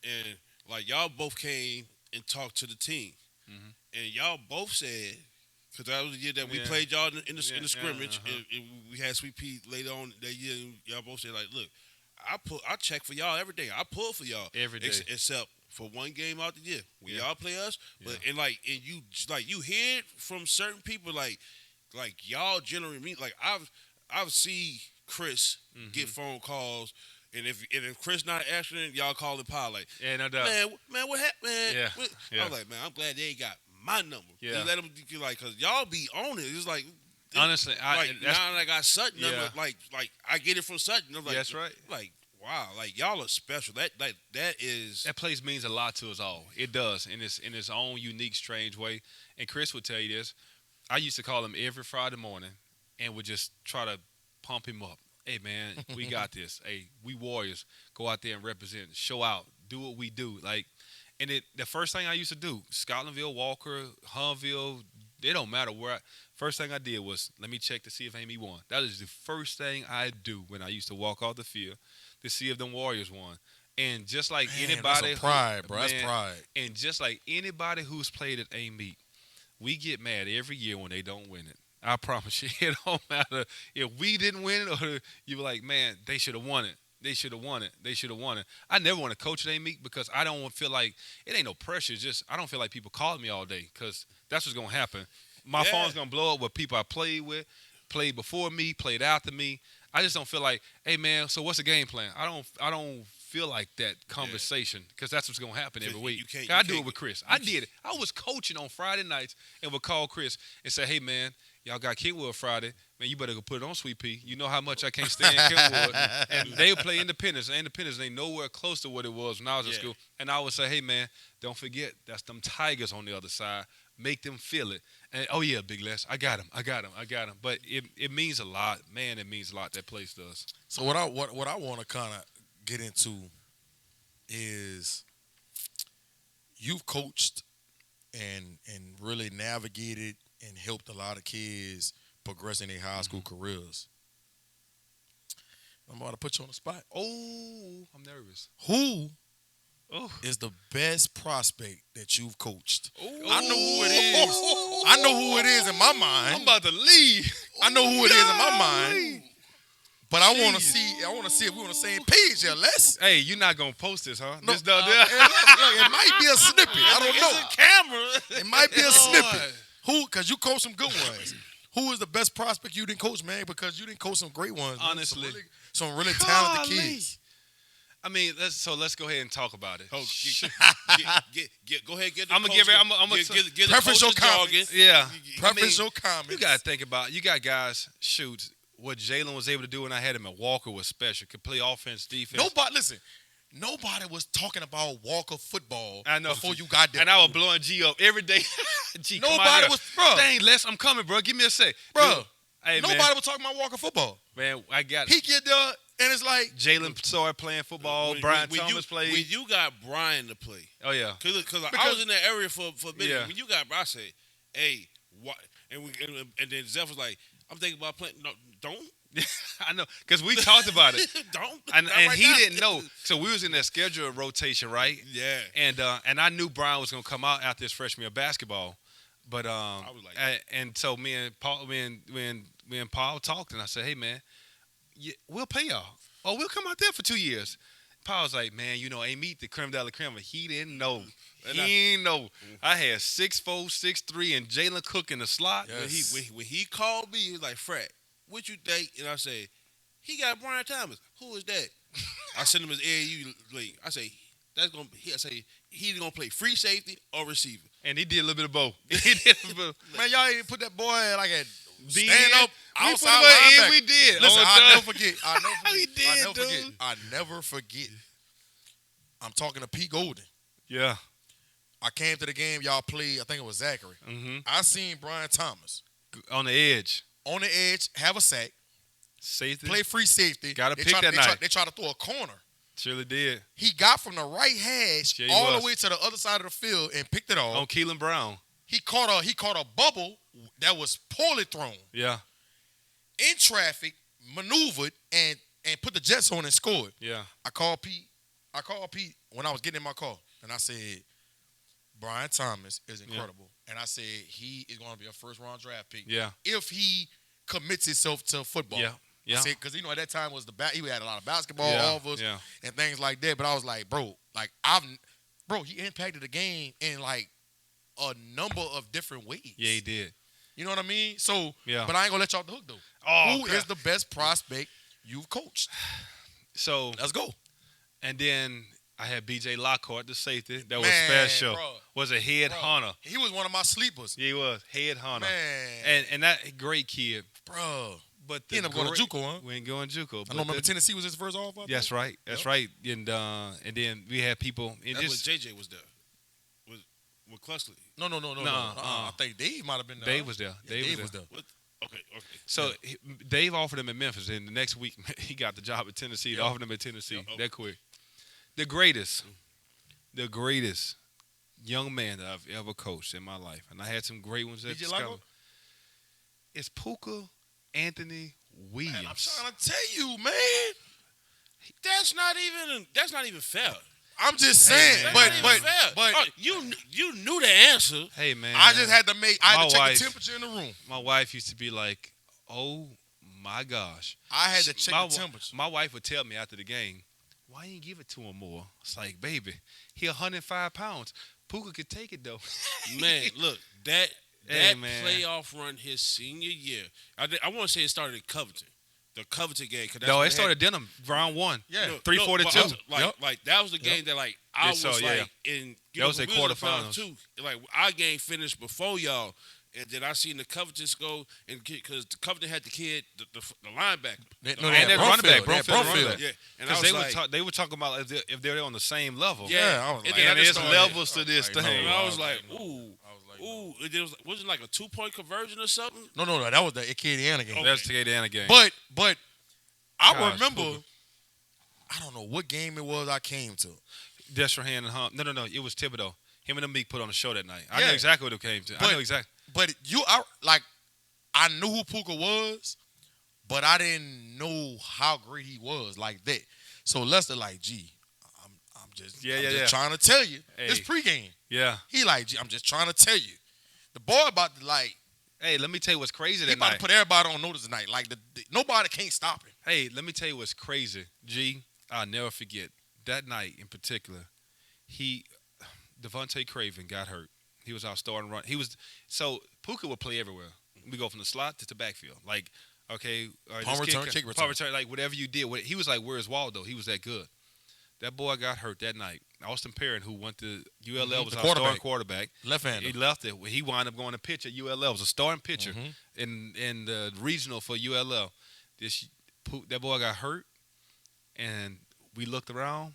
And, like, y'all both came and talked to the team. And y'all both said, because that was the year that we played y'all in the scrimmage, and we had Sweet Pea later on that year, and y'all both said, like, look, I check for y'all every day. I pull for y'all. Every day. Except for one game out the year. When y'all play us, and you hear it from certain people, like y'all generally mean, like, I've seen Chris get phone calls. And if Chris not answering, y'all call him Paul. Like, no doubt. Man, what happened? Man, I was like, man, I'm glad they ain't got my number. Yeah. Let them, like, cause y'all be on it. It's like, honestly, now that I got Sutton number, like I get it from Sutton. I'm like, that's right. Like, wow, like y'all are special. That place means a lot to us all. It does in its own unique, strange way. And Chris would tell you this. I used to call him every Friday morning, and would just try to pump him up. Hey, man, we got this. Hey, we Warriors. Go out there and represent. Show out. Do what we do. Like, and the first thing I used to do, Scotlandville, Walker, Hunville, it don't matter where. First thing I did was, let me check to see if Amy won. That is the first thing I do when I used to walk off the field to see if them Warriors won. And just like anybody. That's pride, bro. That's pride. And just like anybody who's played at Amy, we get mad every year when they don't win it. I promise you, it don't matter if we didn't win it or you were like, man, they should have won it. They should have won it. They should have won it. I never want to coach at Amy because I don't feel like it ain't no pressure. It's just I don't feel like people calling me all day because that's what's going to happen. My phone's going to blow up with people I played with, played before me, played after me. I just don't feel like, hey, man, so what's the game plan? I don't feel like that conversation because that's what's going to happen every week. I do it with Chris. I did it. I was coaching on Friday nights and would call Chris and say, hey, man, y'all got Kentwood Friday. Man, you better go put it on Sweet Pea. You know how much I can't stand Kentwood. And they would play Independence. Independence ain't nowhere close to what it was when I was in school. And I would say, hey, man, don't forget, that's them Tigers on the other side. Make them feel it. And, oh, yeah, Big Les, I got him. But it means a lot. Man, it means a lot, that place does. So what I want to kind of get into is you've coached and really navigated and helped a lot of kids progress in their high school careers. I'm about to put you on the spot. Oh, I'm nervous. Who is the best prospect that you've coached? Ooh. I know who it is. I know who it is in my mind. I'm about to leave. I know who it is in my mind. But I want to see if we're on the same page here, Les. Hey, you're not gonna post this, huh? No, This look, it might be a snippet. I don't know. It's a camera. It might be a snippet. Because you coach some good ones. Who is the best prospect you didn't coach, man? Because you didn't coach some great ones. Man. Honestly. Some really talented kids. I mean, let's go ahead and talk about it. Go ahead, get the I'm gonna give it. I'm gonna get the preference your coach's jargon. comments. Yeah. Preference your comments. You gotta think about. You got guys shoot what Jalen was able to do when I had him at Walker was special. Could play offense, defense. Nobody was talking about Walker football I know. before you got there. And I was blowing G up every day. G, Nobody was, bro. Dang, Les, I'm coming, bro. Give me a sec, Bro, dude. Hey, nobody was talking about Walker football. Man, I got He get there, and it's like, Jalen started playing football. Brian Thomas played. When you got Brian to play. Oh yeah. Because I was in that area for a minute. Yeah. When you got, I said, "Hey, what?" And then Zeph was like, "I'm thinking about playing." No, don't. I know, because we talked about it. Don't. And Right he now. didn't know. So we was in that scheduled rotation, right? Yeah. And I knew Brian was gonna come out after his freshman year of basketball. But I was like, and so me and Paul, when Paul talked, and I said, "Hey man, we'll pay y'all, or we'll come out there for 2 years." Paul was like, "Man, ain't meet the creme de la creme." But he didn't know. He didn't know. I had 6'4", 6'3", and Jalen Cook in the slot. Yes. When he called me, he was like, "Fred, what you think?" And I said, "He got Brian Thomas. Who is that?" I sent him his AAU link. I say, he's gonna play free safety or receiver. And he did a little bit of both. He did a little bit. man, y'all ain't put that boy like a D stand up we outside put him linebacker. in, we did. Listen, On I'll time. never forget. We did, I never forget. I'm talking to Pete Golden. Yeah. I came to the game. Y'all played. I think it was Zachary. Mm-hmm. I seen Brian Thomas On the edge. on the edge have a sack, Safety. play free safety. Gotta They pick try- that they try- night. They try to throw a corner. Surely did. He got from the right hash Yeah, he all was. the way to the other side of the field and picked it off. On Keelan Brown. He caught a bubble that was poorly thrown Yeah. in traffic, maneuvered and put the Jets on and scored. Yeah. I called Pete when I was getting in my car, and I said, Brian Thomas is incredible. And I said he is going to be a first-round draft pick. Yeah. If he commits himself to football. Yeah. Yeah. Because at that time was he had a lot of basketball Yeah. offers Yeah. and things like that. But I was like, bro, he impacted the game in like a number of different ways. Yeah, he did. You know what I mean? So, Yeah. but I ain't gonna let y'all off the hook though. Oh, Who crap. is the best prospect you've coached? So, Let's go. and then I had B.J. Lockhart, the safety. That was Man, special. bro. Was a head Bro, hunter. He was one of my sleepers. He was head hunter. Man, And that great kid. bro. But He ended up going to JUCO, huh? We ain't going JUCO. I know. Remember Tennessee was his first offer. That's right. That's right. And then we had people. That's when JJ was there. With Cluxley. No. I think Dave might have been there. Dave was there. Yeah, Dave was there. Okay. So Dave offered him in Memphis, and the next week he got the job at Tennessee. They Yeah. offered him at Tennessee Yeah, okay. that quick. The greatest young man that I've ever coached in my life, and I had some great ones at DJ Scott. Lago? It's Puka Anthony Williams. Man, I'm trying to tell you, man. That's not even fair. I'm just saying, man. but That's not even fair. but Oh, you knew the answer. Hey man, I just had to I had My to check wife- the temperature in the room. my wife used to be like, "Oh my gosh." I had to check my, the temperature. My wife would tell me after the game, "Why you didn't give it to him more?" It's like, baby, he 105 pounds. Puka could take it though. Man, look, that Hey, man. playoff run his senior year. I want to say it started in Covington. The Covington game. No, it started Denham round one. Yeah. 342. Like that was the game that like I was like in. That was their we in the quarterfinals. too. Like our game finished before y'all, and then I seen the Covingtons go and because Covington had the kid, the linebacker. No, And that running back, Brumfield. Brumfield. Yeah, and I Because was they were talking about if they're on the same level. Yeah. I was like, And then I just there's started- levels to this thing. And I was like, no. ooh. I was like, Ooh, it wasn't like a 2-point conversion or something. no, that was the Acadiana game. That's the Indiana game. But I Gosh, remember, Puka. I don't know what game it was I came to. Destrehan and Hunt. No. It was Thibodeau. Him and Meek put on the show that night. I Yeah. know exactly what it came to. I know exactly. But I knew who Puka was, but I didn't know how great he was like that. So Lester like, gee, I'm just trying to tell you. Hey. It's pregame. Yeah. He like, gee, I'm just trying to tell you. The boy about to Hey, let me tell you what's crazy he that about night. to put everybody on notice tonight. Like nobody can't stop him. Hey, let me tell you what's crazy. G, I'll never forget that night in particular. Devontae Craven got hurt. He was our starting run. So Puka would play everywhere. We go from the slot to the backfield. Like, okay, punt return, kick return. Punt return, like whatever you did. He was like, where's Waldo? He was that good. That boy got hurt that night. Austin Perrin, who went to ULL, was our starting quarterback. Left-hander. He left it. He wound up going to pitch at ULL. It was a starting pitcher in the regional for ULL. That boy got hurt, and we looked around.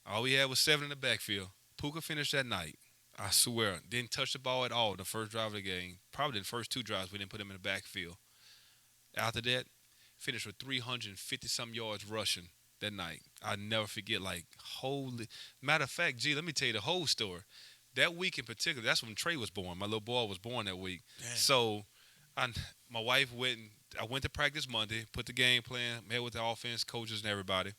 All we had was 7 in the backfield. Puka finished that night. I swear, didn't touch the ball at all the first drive of the game. Probably the first 2 drives, we didn't put him in the backfield. After that, finished with 350-some yards rushing that night. I never forget, like, holy. Matter of fact, G, let me tell you the whole story. That week in particular, that's when Trey was born. My little boy was born that week. Damn. So my wife I went to practice Monday, put the game plan, met with the offense, coaches, and everybody.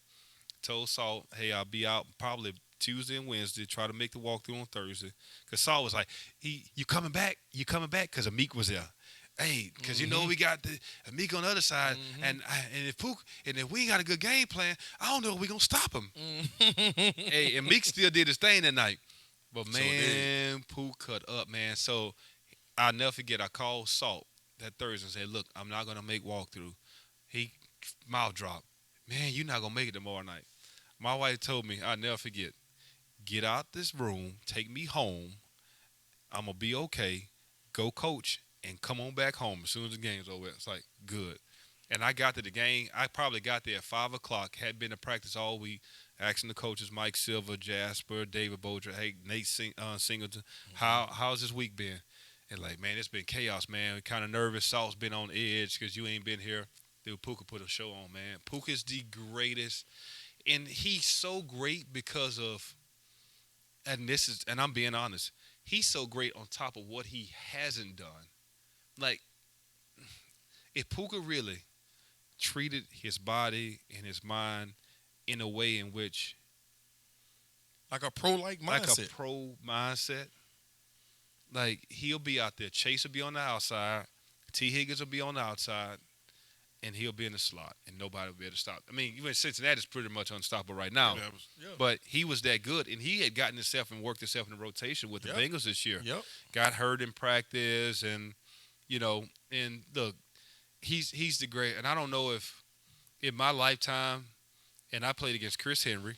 Told Saul, hey, I'll be out probably Tuesday and Wednesday, try to make the walkthrough on Thursday. Because Saul was like, you coming back? You coming back? Because Amik was there. Hey, because you know we got the Amik on the other side, and if we got a good game plan, I don't know if we're going to stop him. Hey, and Amik still did his thing that night. But, man, Pook cut up, man. So, I'll never forget, I called Salt that Thursday and said, look, I'm not going to make walkthrough. He mouth dropped. Man, you're not going to make it tomorrow night. My wife told me, I'll never forget, get out this room, take me home. I'm going to be okay. Go coach and come on back home as soon as the game's over. It's like, good. And I got to the game. I probably got there at 5 o'clock, had been to practice all week, asking the coaches, Mike Silver, Jasper, David Bolger, hey, Nate Singleton, how's this week been? And like, man, it's been chaos, man. We're kind of nervous. Salt's been on edge because you ain't been here. Dude, Puka put a show on, man. Puka's the greatest. And he's so great because of, and I'm being honest, he's so great on top of what he hasn't done. Like, if Puka really treated his body and his mind in a way in which, like a pro-like mindset. Like a pro mindset. Like, he'll be out there. Chase will be on the outside. T. Higgins will be on the outside. And he'll be in the slot. And nobody will be able to stop. I mean, even Cincinnati's pretty much unstoppable right now. Yeah. But he was that good. And he had gotten himself and worked himself in the rotation with the Bengals this year. Yep. Got hurt in practice. And, you know, and look, he's the great. And I don't know if in my lifetime, and I played against Chris Henry,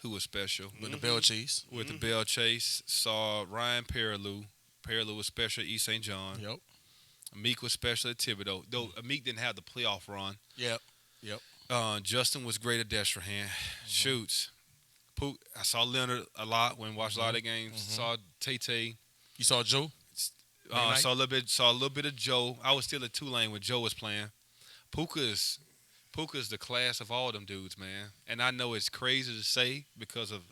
who was special. With the Bell Chase. With the Bell Chase. Saw Ryan Perilou. Perilou was special at East St. John. Yep. Amik was special at Thibodeau. Though Amik didn't have the playoff run. Yep. Justin was great at Destrehan. Shoots. I saw Leonard a lot when watched a lot of games. Saw Tay. You saw Joe? Saw a little bit of Joe. I was still at Tulane when Joe was playing. Puka's the class of all them dudes, man. And I know it's crazy to say because of,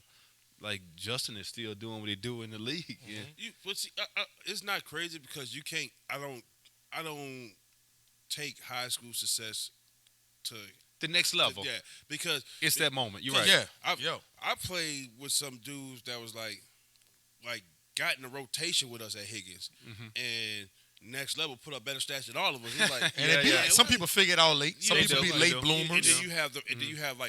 like, Justin is still doing what he do in the league. Yeah. But see, it's not crazy because you can't. I don't take high school success to the next level. Yeah, because it's that moment. You're right. Yeah. I played with some dudes that was like got in the rotation with us at Higgins, and next level put up better stats than all of us. He's like, some people figure it out late. Some people be late bloomers. And then you have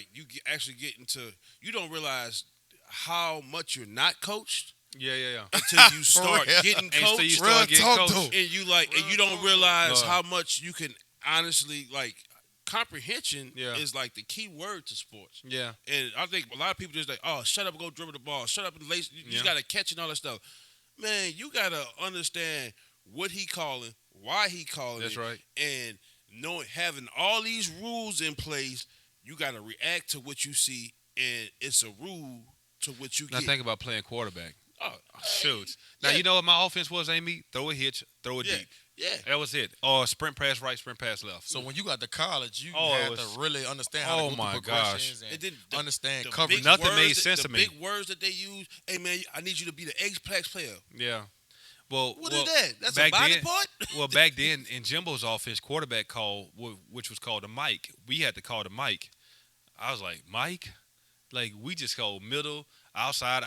actually get into, you don't realize how much you're not coached. Yeah. Until you start getting coached. Until you start getting coached. And you don't realize how much you can honestly, like, comprehension is like the key word to sports. Yeah. And I think a lot of people just like, oh, shut up and go dribble the ball. Shut up and lace. You just got to catch and all that stuff. Man, you got to understand what he calling, why he calling That's it. right. And having all these rules in place, you got to react to what you see, and it's a rule to what you now get. Think about playing quarterback. Oh, shoots. Now, you know what my offense was, Amy? Throw a hitch, throw it deep. Yeah. That was it. Or sprint pass right, sprint pass left. So when you got to college, you had to really understand how to go through progressions and understand coverage. Nothing made sense to me. The big words that they use, hey, man, I need you to be the X-Plex player. Yeah. Well, what is that? That's a body part? Well, back then, in Jimbo's offense, quarterback call, which was called a mic, we had to call the mic. I was like, Mike? Like, we just called middle, outside,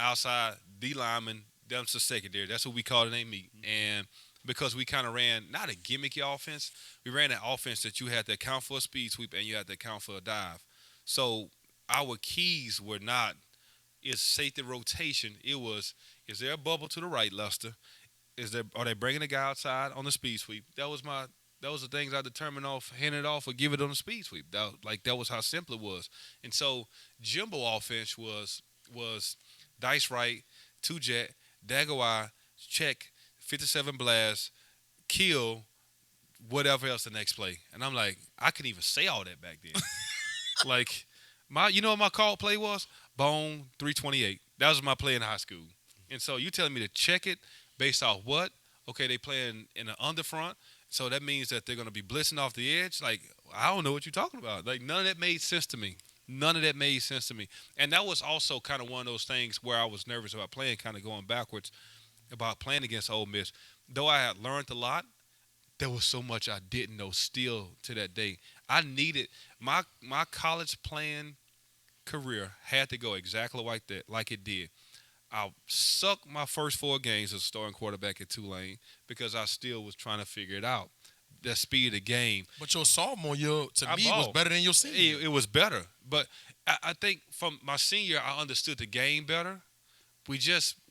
D lineman, down to secondary. That's what we called it, ain't me. And because we kind of ran not a gimmicky offense. We ran an offense that you had to account for a speed sweep and you had to account for a dive. So our keys were not is safety rotation. It was, is there a bubble to the right, Lester? Are they bringing the guy outside on the speed sweep? That was the things I determined off, hand it off, or give it on the speed sweep. That was how simple it was. And so Jimbo offense was dice right, 2-jet, dagger eye, check, 57 blast, kill, whatever else the next play. And I'm like, I couldn't even say all that back then. Like, you know what my call play was? Bone 328. That was my play in high school. And so you telling me to check it based off what? Okay, they playing in the underfront, so that means that they're going to be blitzing off the edge. Like, I don't know what you're talking about. Like, none of that made sense to me. None of that made sense to me. And that was also kind of one of those things where I was nervous about playing, kind of going backwards about playing against Ole Miss. Though I had learned a lot, there was so much I didn't know still to that day. I needed my college playing career had to go exactly like that, like it did. I sucked my first 4 games as a starting quarterback at Tulane because I still was trying to figure it out. The speed of the game. But your sophomore year, to me, was better than your senior year. It was better. But I think from my senior year, I understood the game better. We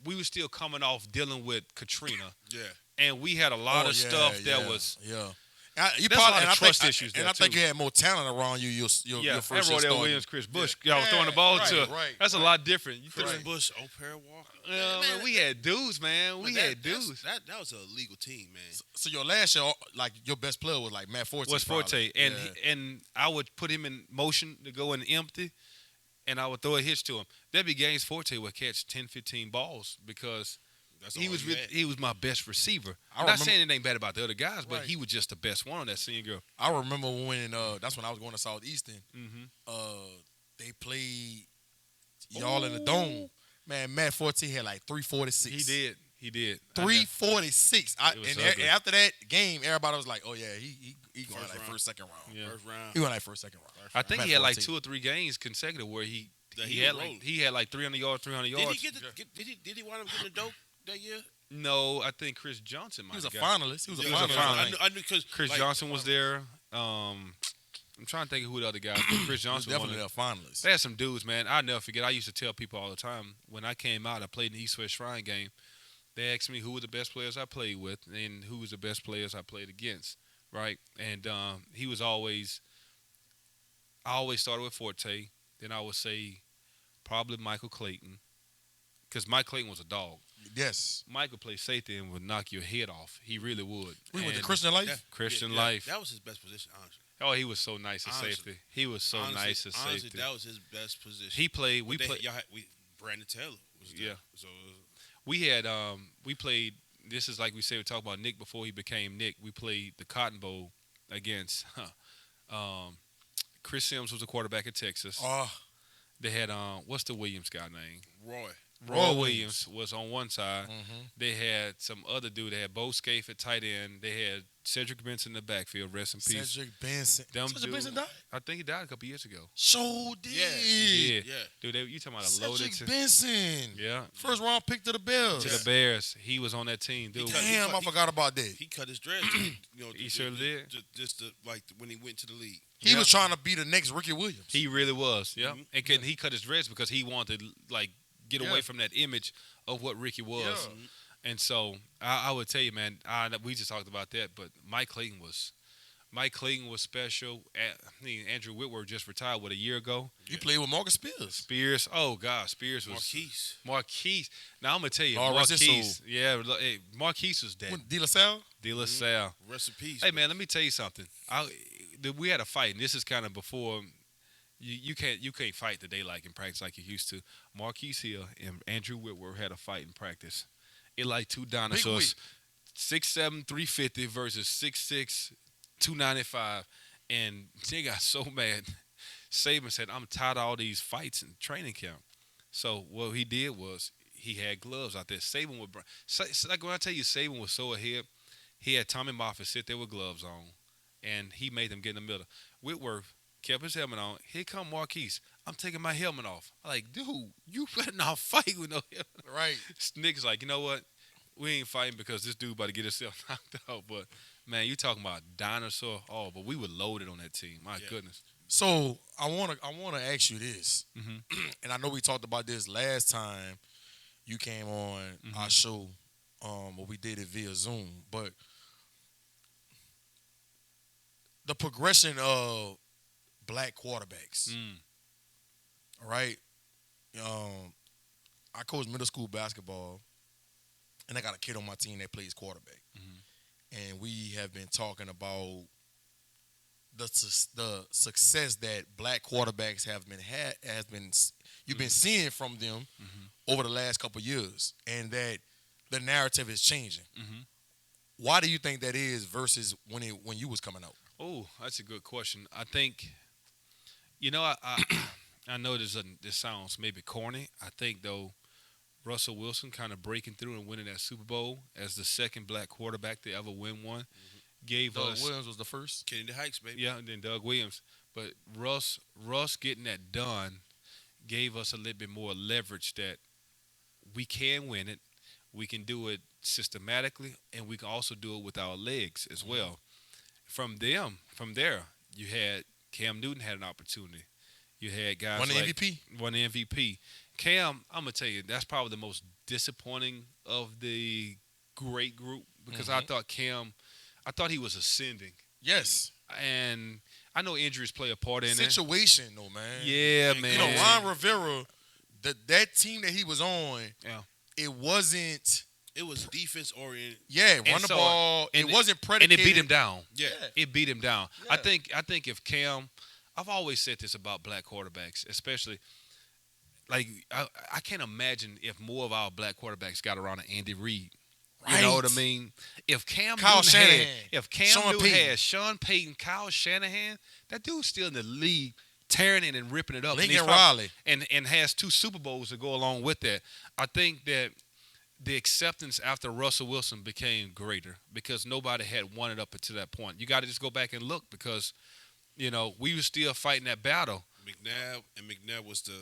were still coming off dealing with Katrina. Yeah. And we had a lot of stuff that was. Yeah. You probably, a lot of trust issues there, and I think you had more talent around you. Your first year starting. Williams, Chris Bush, y'all was throwing the ball to. Right, that's a lot different. Chris Bush, O'Para Walker. Man, we had dudes, man. We had dudes. That was a legal team, man. So your last year, like your best player was like Matt Forte. Was Forte, and I would put him in motion to go in empty, and I would throw a hitch to him. There'd be games Forte would catch 10, 15 balls because. He was my best receiver. I'm not saying anything bad about the other guys, but he was just the best one on that senior girl. I remember when that's when I was going to Southeastern. They played y'all in the dome. Man, Matt Forte had like 346. He did. 346. And after that game, everybody was like, "Oh yeah, he going like first, second round. Yeah. First round. He going like first, second round." I think he had like 2 or 3 games consecutive where he had like 300 yards, 300 yards. Did he wind up getting the dope that year? No, I think Chris Johnson might. He was a finalist. He was a finalist. I knew because Chris Johnson was there. I'm trying to think of who the other guys were. Chris Johnson was definitely a finalist. They had some dudes, man. I'll never forget. I used to tell people all the time when I came out, I played in the East West Shrine game. They asked me who were the best players I played with and who was the best players I played against, right? And he was always – I always started with Forte. Then I would say probably Michael Clayton because Mike Clayton was a dog. Yes. Michael played safety and would knock your head off. He really would. We went to Christian Life? Christian Life. That was his best position, honestly. Oh, he was so nice at safety. He was so nice at safety. Honestly, that was his best position. He played. Brandon Taylor was there. Yeah. So we played. This is like we say. We talked about Nick before he became Nick. We played the Cotton Bowl against. Chris Sims was a quarterback at Texas. They had what's the Williams guy name? Roy Williams was on one side. They had some other dude. They had Bo Scaife at tight end. They had Cedric Benson in the backfield. Rest in peace. Cedric Benson. Cedric Benson died? I think he died a couple years ago. So did. Yeah. Dude, you talking about a loaded Cedric Benson. Yeah. First round pick to the Bears. To the Bears. He was on that team, dude. Damn, I forgot about that. He cut his dreads. He sure did. Just like when he went to the league. He was trying to be the next Ricky Williams. He really was. Yeah. And he cut his dreads because he wanted to get away from that image of what Ricky was. And so I would tell you, man, we just talked about that, but Mike Clayton was special. Andrew Whitworth just retired, a year ago? You played with Marcus Spears. Oh, God, Spears was... Marquise. Now, I'm going to tell you, Marquise. Yeah, Marquise was dead. De La Salle? De La Salle. Rest in peace. Hey, man, let me tell you something. We had a fight, and this is kind of before... You can't fight today like in practice like you used to. Marquise Hill and Andrew Whitworth had a fight in practice. It like two dinosaurs, 6'7", 350 versus 6'6", 295, and they got so mad. Saban said, "I'm tired of all these fights in training camp." So what he did was he had gloves out there. Saban would like when I tell you Saban was so ahead, he had Tommy Moffitt sit there with gloves on, and he made them get in the middle. Whitworth kept his helmet on. Here come Marquise. I'm taking my helmet off. I'm like, dude, you better not fight with no helmet. Right. Nick's like, you know what? we ain't fighting because this dude about to get himself knocked out. But man, you talking about dinosaur? Oh, but we were loaded on that team. My goodness. So I wanna ask you this, Mm-hmm. and I know we talked about this last time you came on our show, where we did it via Zoom, but the progression of black quarterbacks. All right. I coach middle school basketball, and I got a kid on my team that plays quarterback. And we have been talking about the success that black quarterbacks have been you've been seeing from them over the last couple of years, and that the narrative is changing. Why do you think that is versus when you was coming out? Oh, that's a good question. I think, I know this sounds maybe corny. I think, though, Russell Wilson kind of breaking through and winning that Super Bowl as the second black quarterback to ever win one gave Doug us. Williams was the first. Kennedy Heights, baby. Yeah, and then Doug Williams. But Russ getting that done gave us a little bit more leverage that we can win it. We can do it systematically, and we can also do it with our legs as well. From there, you had Cam Newton had an opportunity. You had guys Won the like MVP. Won the MVP. Cam, I'm gonna tell you, that's probably the most disappointing of the great group because I thought he was ascending. Yes. And I know injuries play a part in it. Situation, though, man. Yeah, man. You know, Ron Rivera, that team that he was on, it wasn't. It was defense oriented. Yeah, run the ball. It wasn't predicated. And it beat him down. Yeah. It beat him down. Yeah. I think if Cam, I've always said this about black quarterbacks, especially, like, I can't imagine if more of our black quarterbacks got around an Andy Reid. You know what I mean? If Cam Kyle Newton Shanahan, had Sean Payton, Kyle Shanahan, that dude's still in the league, tearing it and ripping it up. Lincoln Riley. And has 2 Super Bowls to go along with that. I think that the acceptance after Russell Wilson became greater because nobody had won it up until that point. You got to just go back and look because, we were still fighting that battle. McNabb was the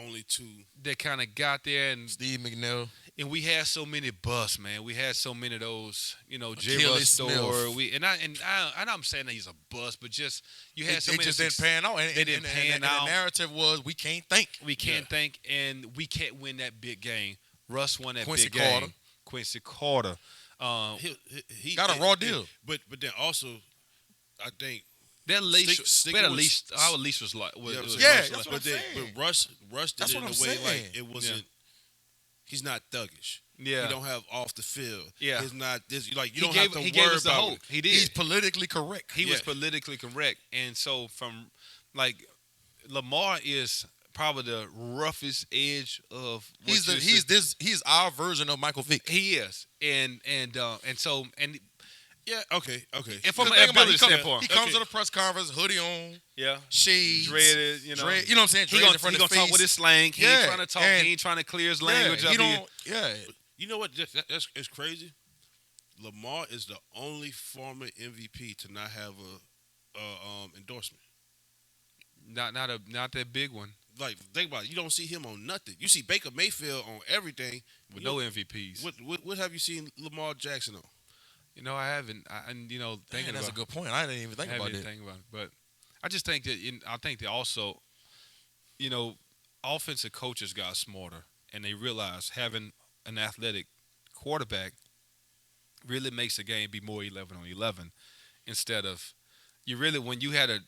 only two that kind of got there, and Steve McNair. And we had so many busts, man. We had so many of those, J. Achilles Russ Store. Smith. I'm saying that he's a bust, but just you had so They many. just didn't pan out. They didn't pan out. And the narrative was we can't think. We can't think, and we can't win that big game. Russ won that Quincy big Carter. game. Quincy Carter. He got a raw deal. But then also, I think that leash, our leash was like, that's what I'm saying. But Russ did That's it in what a I'm way saying. like it wasn't. He's not thuggish. Yeah. He don't have off the field. Yeah. He's not this. Like you He don't gave, have to he worry gave us the about hope. it. He did. He's politically correct. He was politically correct, and so from Lamar is probably the roughest edge of. He's our version of Michael Vick. He is, and so. Yeah. Okay. And from an Think about it, ability standpoint, he comes to the press conference, hoodie on, shades, dreaded, you know what I'm saying? He Dreads in front gonna of his face. talk with his slang. He ain't trying to talk. He ain't trying to clear his language up here. You know what? That's it's crazy. Lamar is the only former MVP to not have a endorsement. Not that big one. Like think about it. You don't see him on nothing. You see Baker Mayfield on everything with no MVPs. What have you seen Lamar Jackson on? I haven't. That's a good point. I didn't even think about that. But I just think that I think they also, offensive coaches got smarter and they realized having an athletic quarterback really makes the game be more 11 on 11 instead of when you had a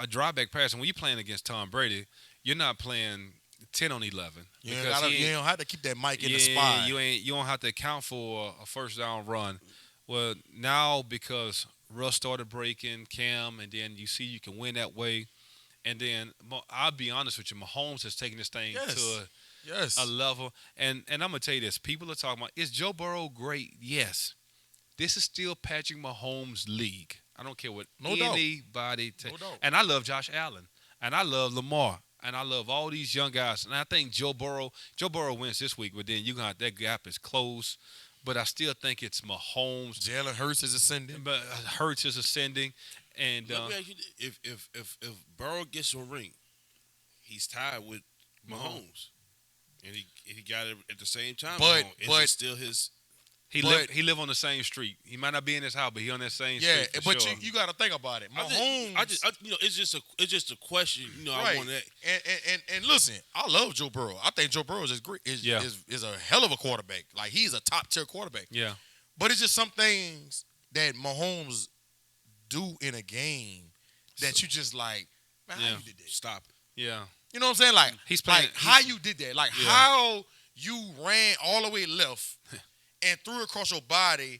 drawback pass, and when you're playing against Tom Brady, you're not playing 10 on 11. You don't have to keep that mic in the spot. You don't have to account for a first down run. Well, now because Russ started breaking Cam, and then you see you can win that way, and then I'll be honest with you, Mahomes has taken this thing to a level, and I'm gonna tell you this: people are talking about, is Joe Burrow great? Yes, this is still Patrick Mahomes' league. I don't care what anybody No doubt. And I love Josh Allen, and I love Lamar, and I love all these young guys, and I think Joe Burrow wins this week, but then that gap is closed. But I still think it's Mahomes. Jalen Hurts is ascending. But Hurts is ascending, and let me ask you, if Burrow gets a ring, he's tied with Mahomes, and he got it at the same time. But is it still his? He live on the same street. He might not be in his house, but he on that same street. Yeah, for but sure. you got to think about it. Mahomes, it's just a question. right. I want that. And listen, I love Joe Burrow. I think Joe Burrow is great. Is a hell of a quarterback. Like he's a top tier quarterback. Yeah. But it's just some things that Mahomes do in a game that you just like, man, how you did that? Stop it. Yeah. You know what I'm saying? Like he's playing. How you did that? Like how you ran all the way left and threw it across your body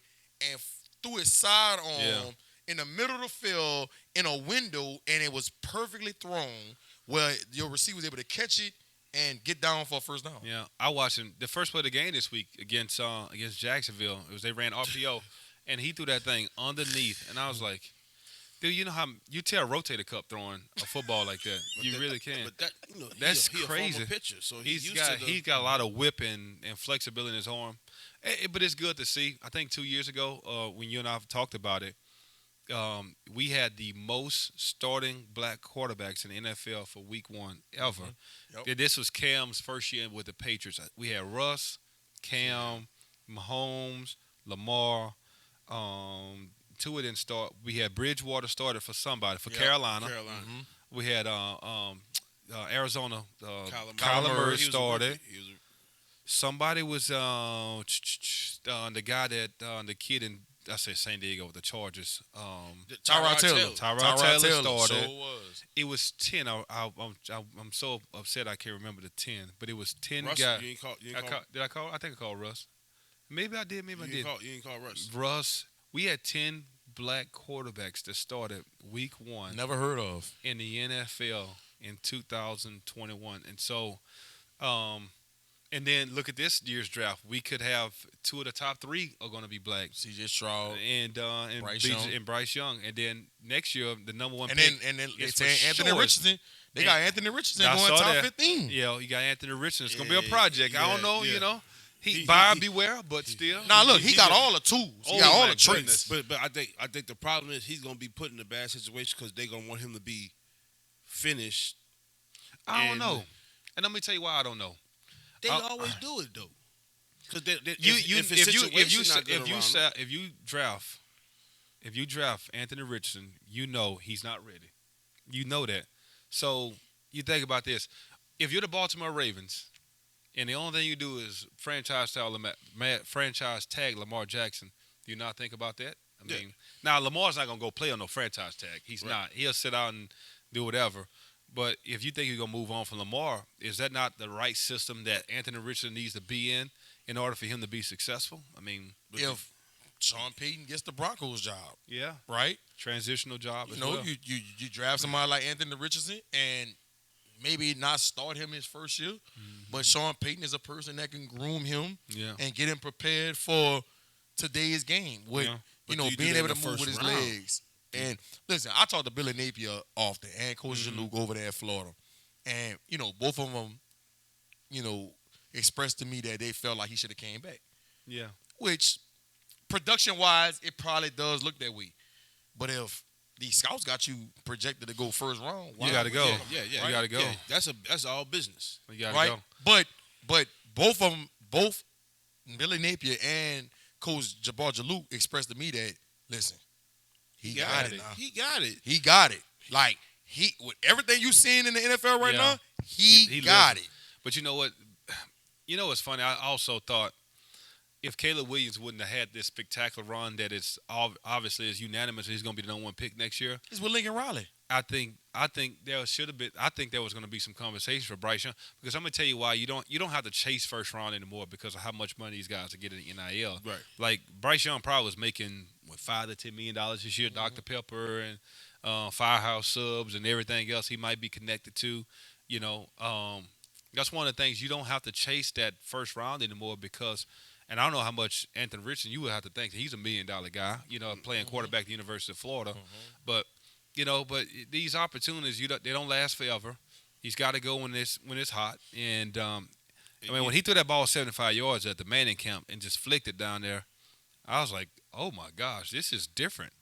and threw it sidearm in the middle of the field in a window, and it was perfectly thrown where your receiver was able to catch it and get down for a first down. Yeah, I watched him the first play of the game this week against Jacksonville. It was they ran RPO, and he threw that thing underneath, and I was like, dude, you know how you tell a rotator cuff throwing a football like that. You really can. But that, that's he crazy. A former pitcher, so he's got a lot of whip and flexibility in his arm. But it's good to see. I think 2 years ago, when you and I have talked about it, we had the most starting black quarterbacks in the NFL for week 1 ever. Yep. This was Cam's first year with the Patriots. We had Russ, Cam, Mahomes, Lamar. Tua didn't start. We had Bridgewater started for somebody, for Carolina. Mm-hmm. We had Arizona. Kyler Murray started. Somebody was the guy that the kid in San Diego with the Chargers. Tyrod Taylor. Tyrod Taylor started. So was. It was 10. I'm so upset I can't remember the 10, but it was 10 Russ, guys. Did I call? I think I called Russ. Maybe I did. Maybe I did. You didn't call Russ. Russ. We had 10 black quarterbacks that started week 1. Never heard of. In the NFL in 2021. And so, and then look at this year's draft. We could have 2 of the top 3 are going to be black. C.J. Stroud and Bryce Young. And then next year, the number 1 and pick. Then they say Anthony Richardson. They got Anthony Richardson going top 15. Yeah, you got Anthony Richardson. It's going to be a project. I don't know, He beware, but still. Now look, he got all the tools. He got all the traits. But I think the problem is he's gonna be put in a bad situation because they're gonna want him to be finished. I don't know, and let me tell you why I don't know. They always do it though, because if you draft Anthony Richardson, you know he's not ready. You know that. So you think about this: if you're the Baltimore Ravens. And the only thing you do is franchise tag Lamar Jackson. Do you not think about that? I mean, now Lamar's not gonna go play on no franchise tag. He's not. He'll sit out and do whatever. But if you think you're gonna move on from Lamar, is that not the right system that Anthony Richardson needs to be in order for him to be successful? I mean, if Sean Payton gets the Broncos job, right, transitional job. You draft somebody like Anthony Richardson and maybe not start him his first year, but Sean Payton is a person that can groom him and get him prepared for today's game with being able to move with his legs. And listen, I talked to Billy Napier often and Coach Jaluk over there at Florida, and both of them, expressed to me that they felt like he should have came back. Yeah, which production wise, it probably does look that way, but if these scouts got you projected to go first round. You got to go. Yeah. You got to go. Yeah, that's all business. You got to go. But both of them, both Billy Napier and Coach Jabbar Jaluk expressed to me that, listen, he got it. He got it. He got it. Like with everything you seeing in the NFL right now, he got it. But you know what? You know what's funny? I also thought if Caleb Williams wouldn't have had this spectacular run that is obviously is unanimous, he's going to be the number 1 pick next year. He's with Lincoln Riley. I think there should have been. I think there was going to be some conversation for Bryce Young because I'm going to tell you why you don't have to chase first round anymore because of how much money these guys are getting in NIL. Right. Like Bryce Young probably was making $5 to $10 million this year. Dr. Pepper and Firehouse Subs and everything else he might be connected to. That's one of the things you don't have to chase that first round anymore because. And I don't know how much Anthony Richardson you would have to think that he's $1 million guy, playing quarterback at the University of Florida. But these opportunities they don't last forever. He's got to go when it's hot. And when he threw that ball 75 yards at the Manning camp and just flicked it down there, I was like, oh my gosh, this is different.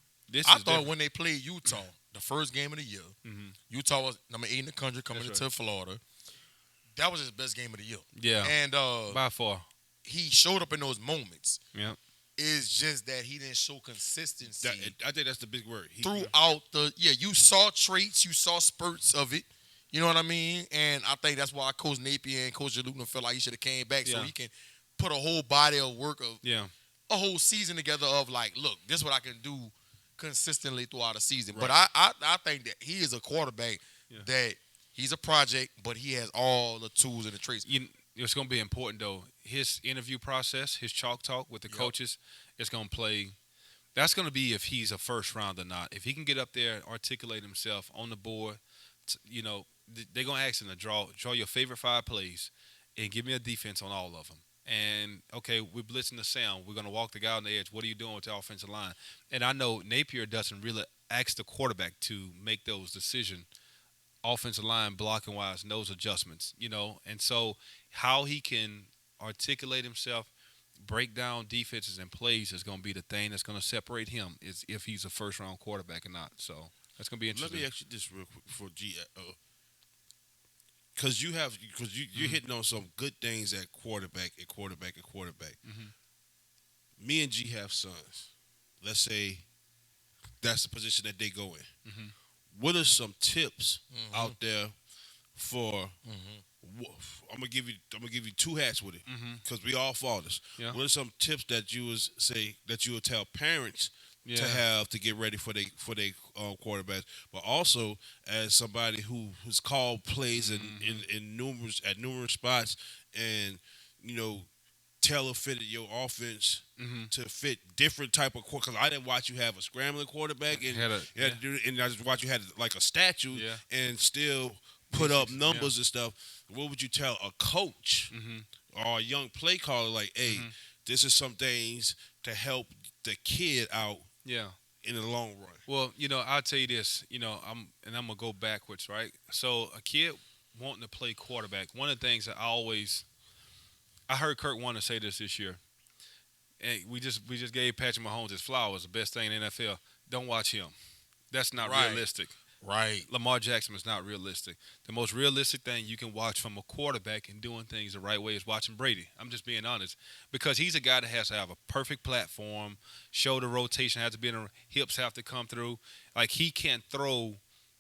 I thought when they played Utah, the first game of the year, Utah was number 8 in the country coming into Florida. That was his best game of the year. Yeah, and by far. He showed up in those moments. Yeah. It's just that he didn't show consistency. I think that's the big word. Throughout you saw traits, you saw spurts of it. You know what I mean? And I think that's why Coach Napier and Coach Luton felt like he should have came back so he can put a whole body of work of a whole season together of like, look, this is what I can do consistently throughout the season. Right. But I think that he is a quarterback that he's a project, but he has all the tools and the traits. It's going to be important, though. His interview process, his chalk talk with the coaches, is going to play. That's going to be if he's a first round or not. If he can get up there and articulate himself on the board, they're going to ask him to draw your favorite 5 plays and give me a defense on all of them. And, okay, we're blitzing the sound. We're going to walk the guy on the edge. What are you doing with the offensive line? And I know Napier doesn't really ask the quarterback to make those decisions, offensive line blocking wise, and those adjustments, And so how he can articulate himself, break down defenses and plays is going to be the thing that's going to separate him is if he's a first-round quarterback or not. So that's going to be interesting. Let me ask you this real quick for G. Because you're hitting on some good things at quarterback. Mm-hmm. Me and G have sons. Let's say that's the position that they go in. Mm-hmm. What are some tips out there for? I'm gonna give you 2 hats with it because we all fathers. Yeah. What are some tips that you would tell parents to have to get ready for their quarterbacks, but also as somebody who's called plays in numerous spots and tailor fitted your offense to fit different type of because I didn't watch you have a scrambling quarterback and I just watched you had like a statue and still put up numbers and stuff. What would you tell a coach or a young play caller like, hey, this is some things to help the kid out in the long run? Well, I'll tell you this, I'm gonna go backwards, right? So a kid wanting to play quarterback, one of the things that I heard Kurt Warner say this year. And we just gave Patrick Mahomes his flowers, the best thing in the NFL. Don't watch him. That's not realistic. Right. Lamar Jackson is not realistic. The most realistic thing you can watch from a quarterback and doing things the right way is watching Brady. I'm just being honest. Because he's a guy that has to have a perfect platform, shoulder rotation has to be in the hips have to come through. Like he can't throw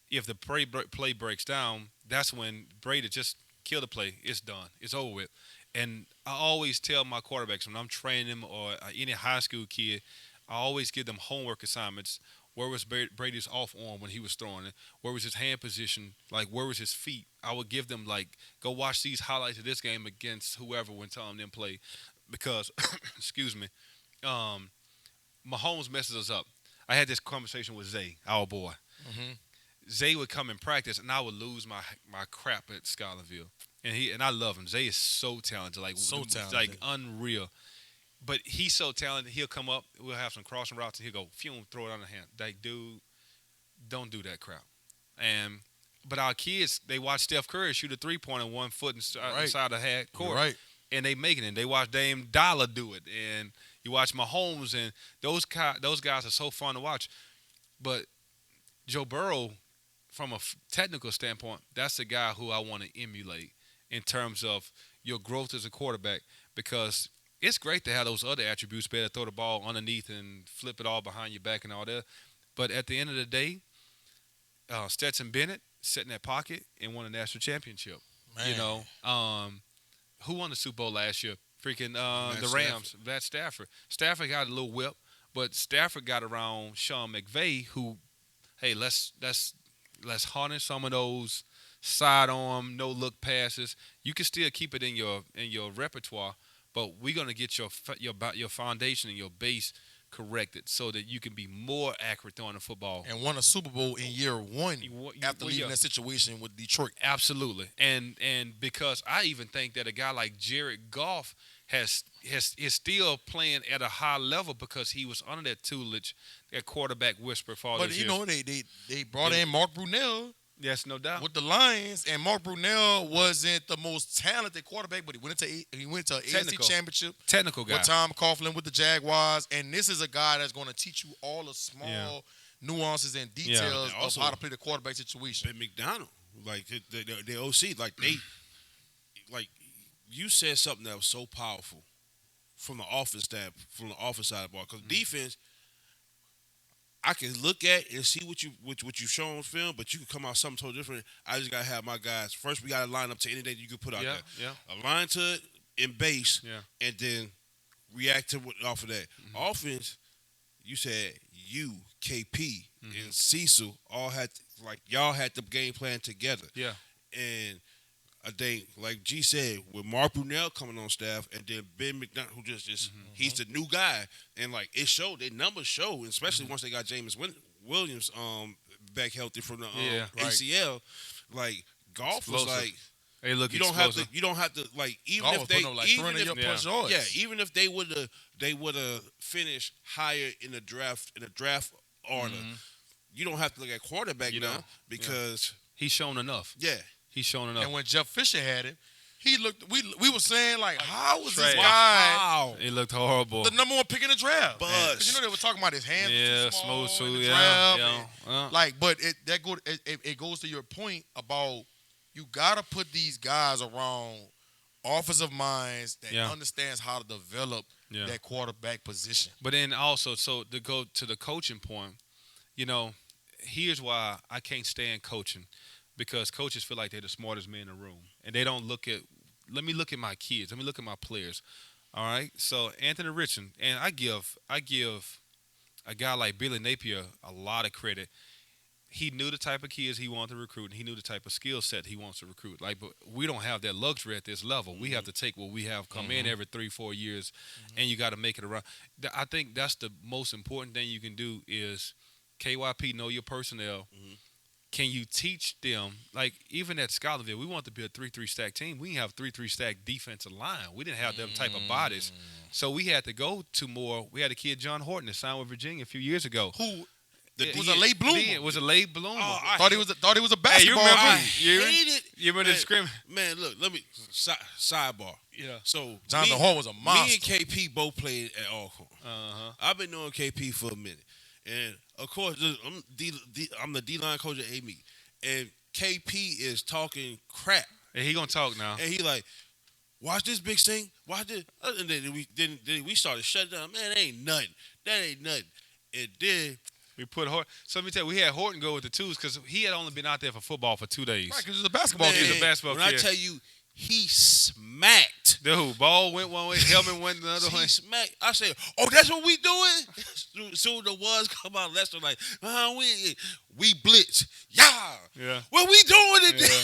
if the play breaks down, that's when Brady just kill the play. It's done. It's over with. And I always tell my quarterbacks when I'm training them or any high school kid, I always give them homework assignments. Where was Brady's off arm when he was throwing it? Where was his hand position? Like, where was his feet? I would give them, like, go watch these highlights of this game against whoever when telling them play. Because, excuse me, Mahomes messes us up. I had this conversation with Zay, our boy. Mm-hmm. Zay would come in practice, and I would lose my crap at Scholarville. And I love him. Zay is so talented, like unreal. But he's so talented. He'll come up. We'll have some crossing routes, and he'll go, phew, throw it on the hand. Like, dude, don't do that crap. But our kids, they watch Steph Curry shoot a 3-pointer 1 foot inside the half court, right? And they making it. They watch Dame Dollar do it, and you watch Mahomes, and those guys are so fun to watch. But Joe Burrow, from a technical standpoint, that's the guy who I want to emulate in terms of your growth as a quarterback, because it's great to have those other attributes, better throw the ball underneath and flip it all behind your back and all that. But at the end of the day, Stetson Bennett sat in that pocket and won a national championship. Man. Who won the Super Bowl last year? Freaking the Rams, Matt Stafford. Stafford got a little whip, but Stafford got around Sean McVay, who, hey, let's harness some of those sidearm, no look passes. You can still keep it in your repertoire, but we're gonna get your foundation and your base corrected so that you can be more accurate throwing the football. And won a Super Bowl in year one after leaving that situation with Detroit. Absolutely, and because I even think that a guy like Jared Goff is still playing at a high level because he was under that tutelage, that quarterback whisper for all these years. But they brought in Mark Brunell. Yes, no doubt. With the Lions, and Mark Brunell wasn't the most talented quarterback, but he went to an AFC Championship. Technical guy. With Tom Coughlin with the Jaguars, and this is a guy that's going to teach you all the small nuances and details of how to play the quarterback situation. Ben McDonald, like the OC, like they, like you said something that was so powerful from the offense side of the ball. Because defense, I can look at and see what you show on film, but you can come out something totally different. I just gotta have my guys. First, we gotta line up to anything you can put out there. Yeah. Align to it in base, Yeah. and then react to what off of that. Offense, you said you, KP, and Cecil all had y'all had the game plan together. Yeah. And I think, like G said, with Mark Brunell coming on staff, and then Ben McDonough, who just he's the new guy, and like it showed, their numbers show, especially once they got Jameis Williams back healthy from the ACL. Like golf was like, they look you don't have to like even Golf if they even if they would have finished higher in the draft order, you don't have to look at quarterback now because he's shown enough. Yeah. He's shown enough. And when Jeff Fisher had him, he looked. We were saying like, how was this guy? Wow. It looked horrible. The number one pick in the draft. But you know they were talking about his hands. Yeah, small smooth in the too. draft. Yeah. Like, but it goes to your point about you gotta put these guys around offensive minds that understands how to develop that quarterback position. But then also, so to go to the coaching point, here's why I can't stand coaching. Because coaches feel like they're the smartest man in the room. And they don't let me look at my kids. Let me look at my players. All right? So Anthony Richardson, and I give a guy like Billy Napier a lot of credit. He knew the type of kids he wanted to recruit, and he knew the type of skill set he wants to recruit. Like, but we don't have that luxury at this level. We have to take what we have come in every 3-4 years, and you got to make it around. I think that's the most important thing you can do is KYP, know your personnel. Can you teach them, like even at Scholarville, we want to be a 3-3 stack team. We didn't have 3-3 stack defensive line. We didn't have them type of bodies. So we had to go to more. We had a kid, John Horton, that signed with Virginia a few years ago. Who was a late bloomer. Was a late bloomer. Thought he was a basketball you remember the scrimmage? Man, look, let me sidebar. Yeah. So Jonathan Horton was a monster. Me and KP both played at Alcorn. I've been knowing KP for a minute. And, of course, I'm the D-line coach at AME. And KP is talking crap. And he going to talk now. And he like, watch this big thing. Watch this. And then we started shutting down. Man, that ain't nothing. And then we put Horton. So let me tell you, we had Horton go with the twos because he had only been out there for football for 2 days. Right, because he was a basketball kid. He was a basketball kid. When I tell you, he smacked. Dude, ball went one way, helmet went the other way. He smacked. I said, "Oh, that's what we doing." Soon the ones come out, Lester like, we blitz. Yeah. What we doing today?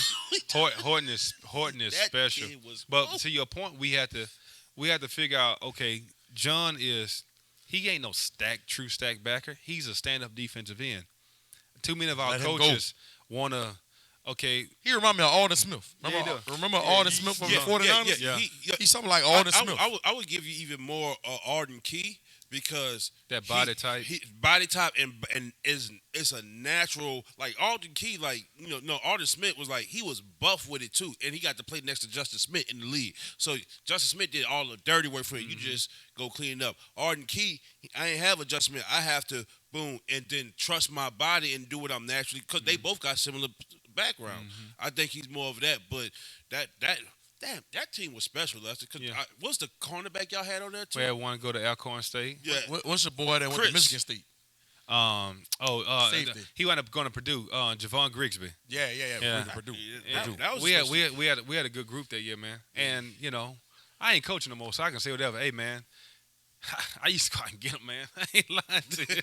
Yeah. Horton is special. But to your point, we had to figure out. Okay, John he ain't no true stack backer. He's a stand-up defensive end. Too many of our coaches want to. Okay, he remind me of Alden Smith. Remember Alden Smith from the 49ers? Yeah. He's something like Alden Smith. I would give you even more Arden Key because that body type, and it's a natural like Alden Key. Like Alden Smith was like he was buff with it too, and he got to play next to Justin Smith in the league. So Justin Smith did all the dirty work for you. You just go clean it up. Arden Key, I ain't have a Justin Smith. I have to boom and then trust my body and do what I'm naturally because they both got similar background. I think he's more of that, but that team was special, Lester. What's the cornerback y'all had on there too? We had one go to Alcorn State. Yeah. What's your boy that went to Michigan State? He wound up going to Purdue. Javon Grigsby. Yeah. Purdue. That was we had a good group that year, man. And I ain't coaching no more, so I can say whatever. Hey, man. I used to go out and get them, man. I ain't lying to you.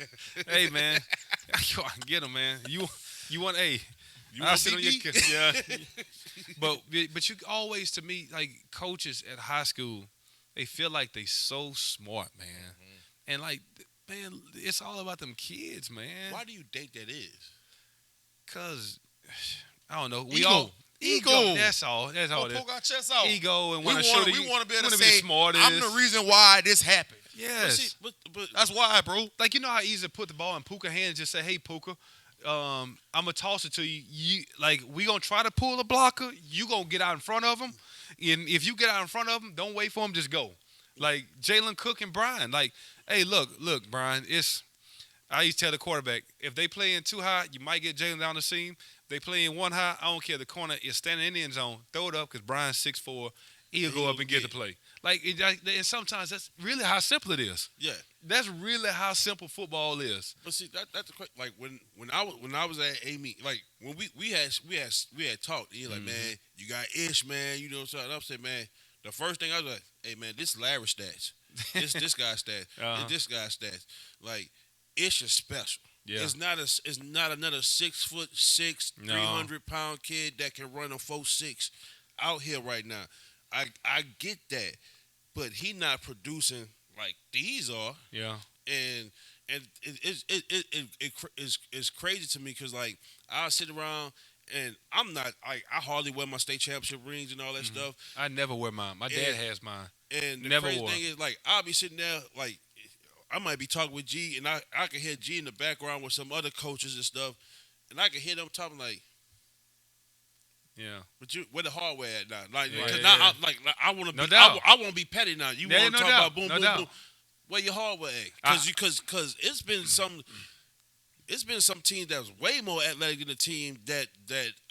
Hey, man. I go out and get them, man. You want I sit on your but you always, to me, like coaches at high school, they feel like they so smart, man. And like, man, it's all about them kids, man. Why do you think that is? Cause I don't know. Ego. That's all. That's all. Poke our chests out. Ego, and we want to be able to say, I'm the reason why this happened. Yes, but that's why, bro. Like you know how easy to put the ball in Puka's hands and just say, "Hey, Puka, I'm gonna toss it to you. We gonna try to pull a blocker. You gonna get out in front of him, and if you get out in front of him, don't wait for him. Just go. Like Jalen Cook and Brian. Like, hey, look, Brian. I used to tell the quarterback if they play in too high, you might get Jalen down the seam. If they play in one high, I don't care. The corner is standing in the end zone. Throw it up because Brian's 6'4". He'll go up and get the play. And sometimes that's really how simple it is. Yeah. That's really how simple football is. But see, that's the question. Like when I was at Amy, like when we had talked, he's like, man, you got Ish, man. You know, so I'm saying, man, the first thing I was like, hey, man, this Larry stats, this guy's stats, this guy's stats. Like Ish is special. Yeah. It's not another 6'6", 300-pound kid that can run a 4.6 out here right now. I get that, but he not producing like these are. Yeah. And it's crazy to me because like I sit around and I hardly wear my state championship rings and all that stuff. I never wear mine. My dad has mine. And the never crazy wore. thing is like I'll be sitting there like I might be talking with G and I can hear G in the background with some other coaches and stuff, and I can hear them talking like. Yeah, but where the hardware at now? Like, yeah, cause yeah, now yeah. I want to No be. doubt. I want to be petty now. You want to talk about boom, no boom, doubt. boom. Where your hardware at? Because it's been some teams that's way more athletic than the team that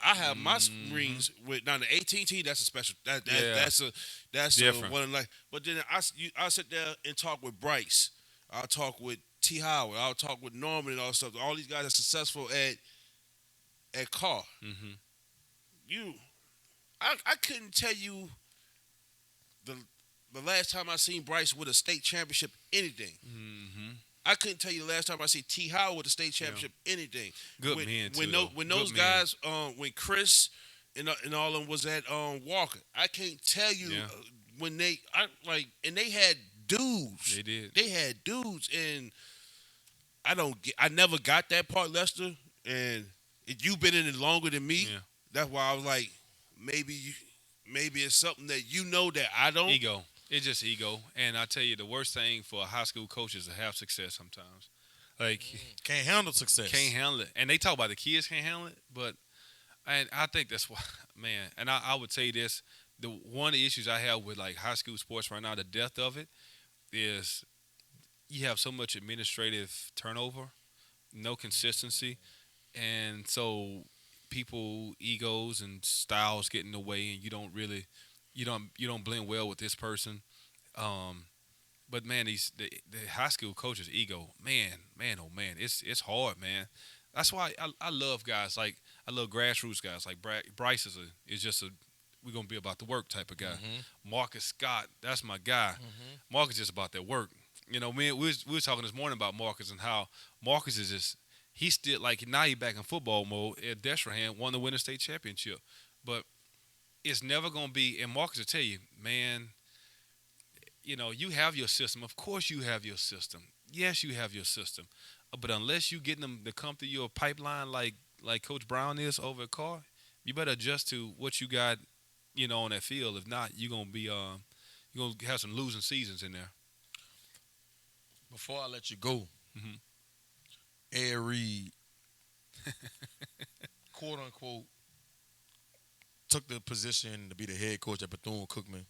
I have my rings with. Now the 18 team, that's a special. That's different. A one like. But then I sit there and talk with Bryce. I'll talk with T. Howard. I'll talk with Norman and all that stuff. All these guys are successful at Carr. Mm-hmm. I couldn't tell you the last time I seen Bryce with a state championship anything. Mm-hmm. I couldn't tell you the last time I see T. Howard with a state championship anything. Good men too. When those guys, when Chris and all of them was at Walker, I can't tell you when they had dudes. They did. They had dudes, and I never got that part, Lester. And you've been in it longer than me. Yeah. That's why I was like, maybe it's something that you know that I don't. Ego. It's just ego. And I tell you, the worst thing for a high school coach is to have success sometimes. Like can't handle success. Can't handle it. And they talk about the kids can't handle it, but I think that's why, man. And I would say this: one of the issues I have with like high school sports right now, the death of it, is you have so much administrative turnover, no consistency, and so people egos and styles get in the way, and you don't blend well with this person. But man, the high school coaches' ego, man, oh man, it's hard, man. That's why I love guys like I love grassroots guys like Bryce is just we're gonna be about the work type of guy. Mm-hmm. Marcus Scott, that's my guy. Mm-hmm. Marcus is just about that work. You know, we was talking this morning about Marcus and how Marcus is just. He's still like now he's back in football mode. At Destrehan won the winter state championship, but it's never gonna be. And Marcus will tell you, man, you know you have your system. Of course you have your system. Yes, you have your system, but unless you getting them to come through your pipeline like Coach Brown is over at Carr, you better adjust to what you got, you know, on that field. If not, you're gonna have some losing seasons in there. Before I let you go. Mm-hmm. Ed Reed, quote unquote, took the position to be the head coach at Bethune-Cookman,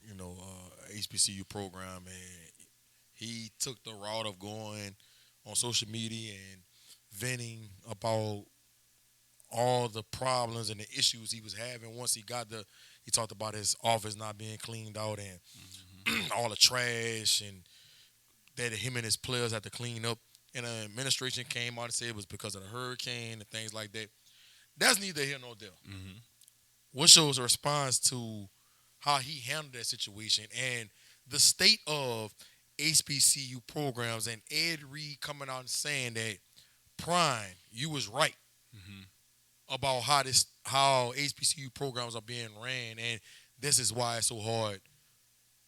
you know, HBCU program, and he took the route of going on social media and venting about all the problems and the issues he was having once he talked about his office not being cleaned out and all the trash and that him and his players had to clean up. And the administration came out and said it was because of the hurricane and things like that. That's neither here nor there. Mm-hmm. What shows a response to how he handled that situation and the state of HBCU programs and Ed Reed coming out and saying that, Prime, you was right about how HBCU programs are being ran, and this is why it's so hard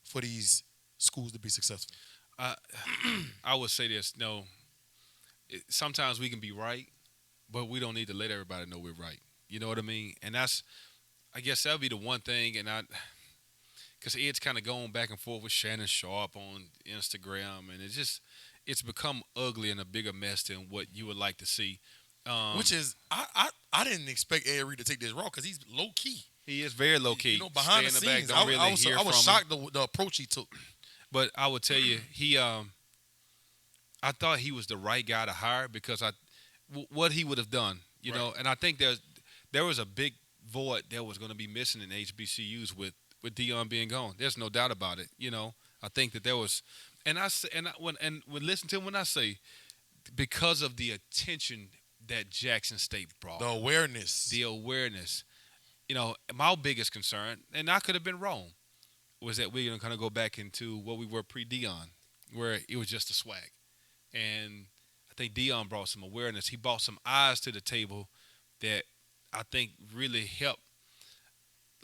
for these schools to be successful. I would say this, no. Sometimes we can be right, but we don't need to let everybody know we're right. You know what I mean? And I guess that would be the one thing, and because Ed's kind of going back and forth with Shannon Sharp on Instagram, and it's become ugly and a bigger mess than what you would like to see. Which is, I didn't expect Ed Reed to take this route because he's low key. He is very low key. You know, behind the scenes, I was shocked the approach he took. But I would tell you, I thought he was the right guy to hire because what he would have done, you know, and I think there was a big void that was going to be missing in HBCUs with with Dion being gone. There's no doubt about it. I think that there was, and when listen to him when I say, because of the attention that Jackson State brought, The awareness. My biggest concern, and I could have been wrong, was that we're going to kind of go back into what we were pre-Dion, where it was just a swag. And I think Dion brought some awareness. He brought some eyes to the table that I think really helped.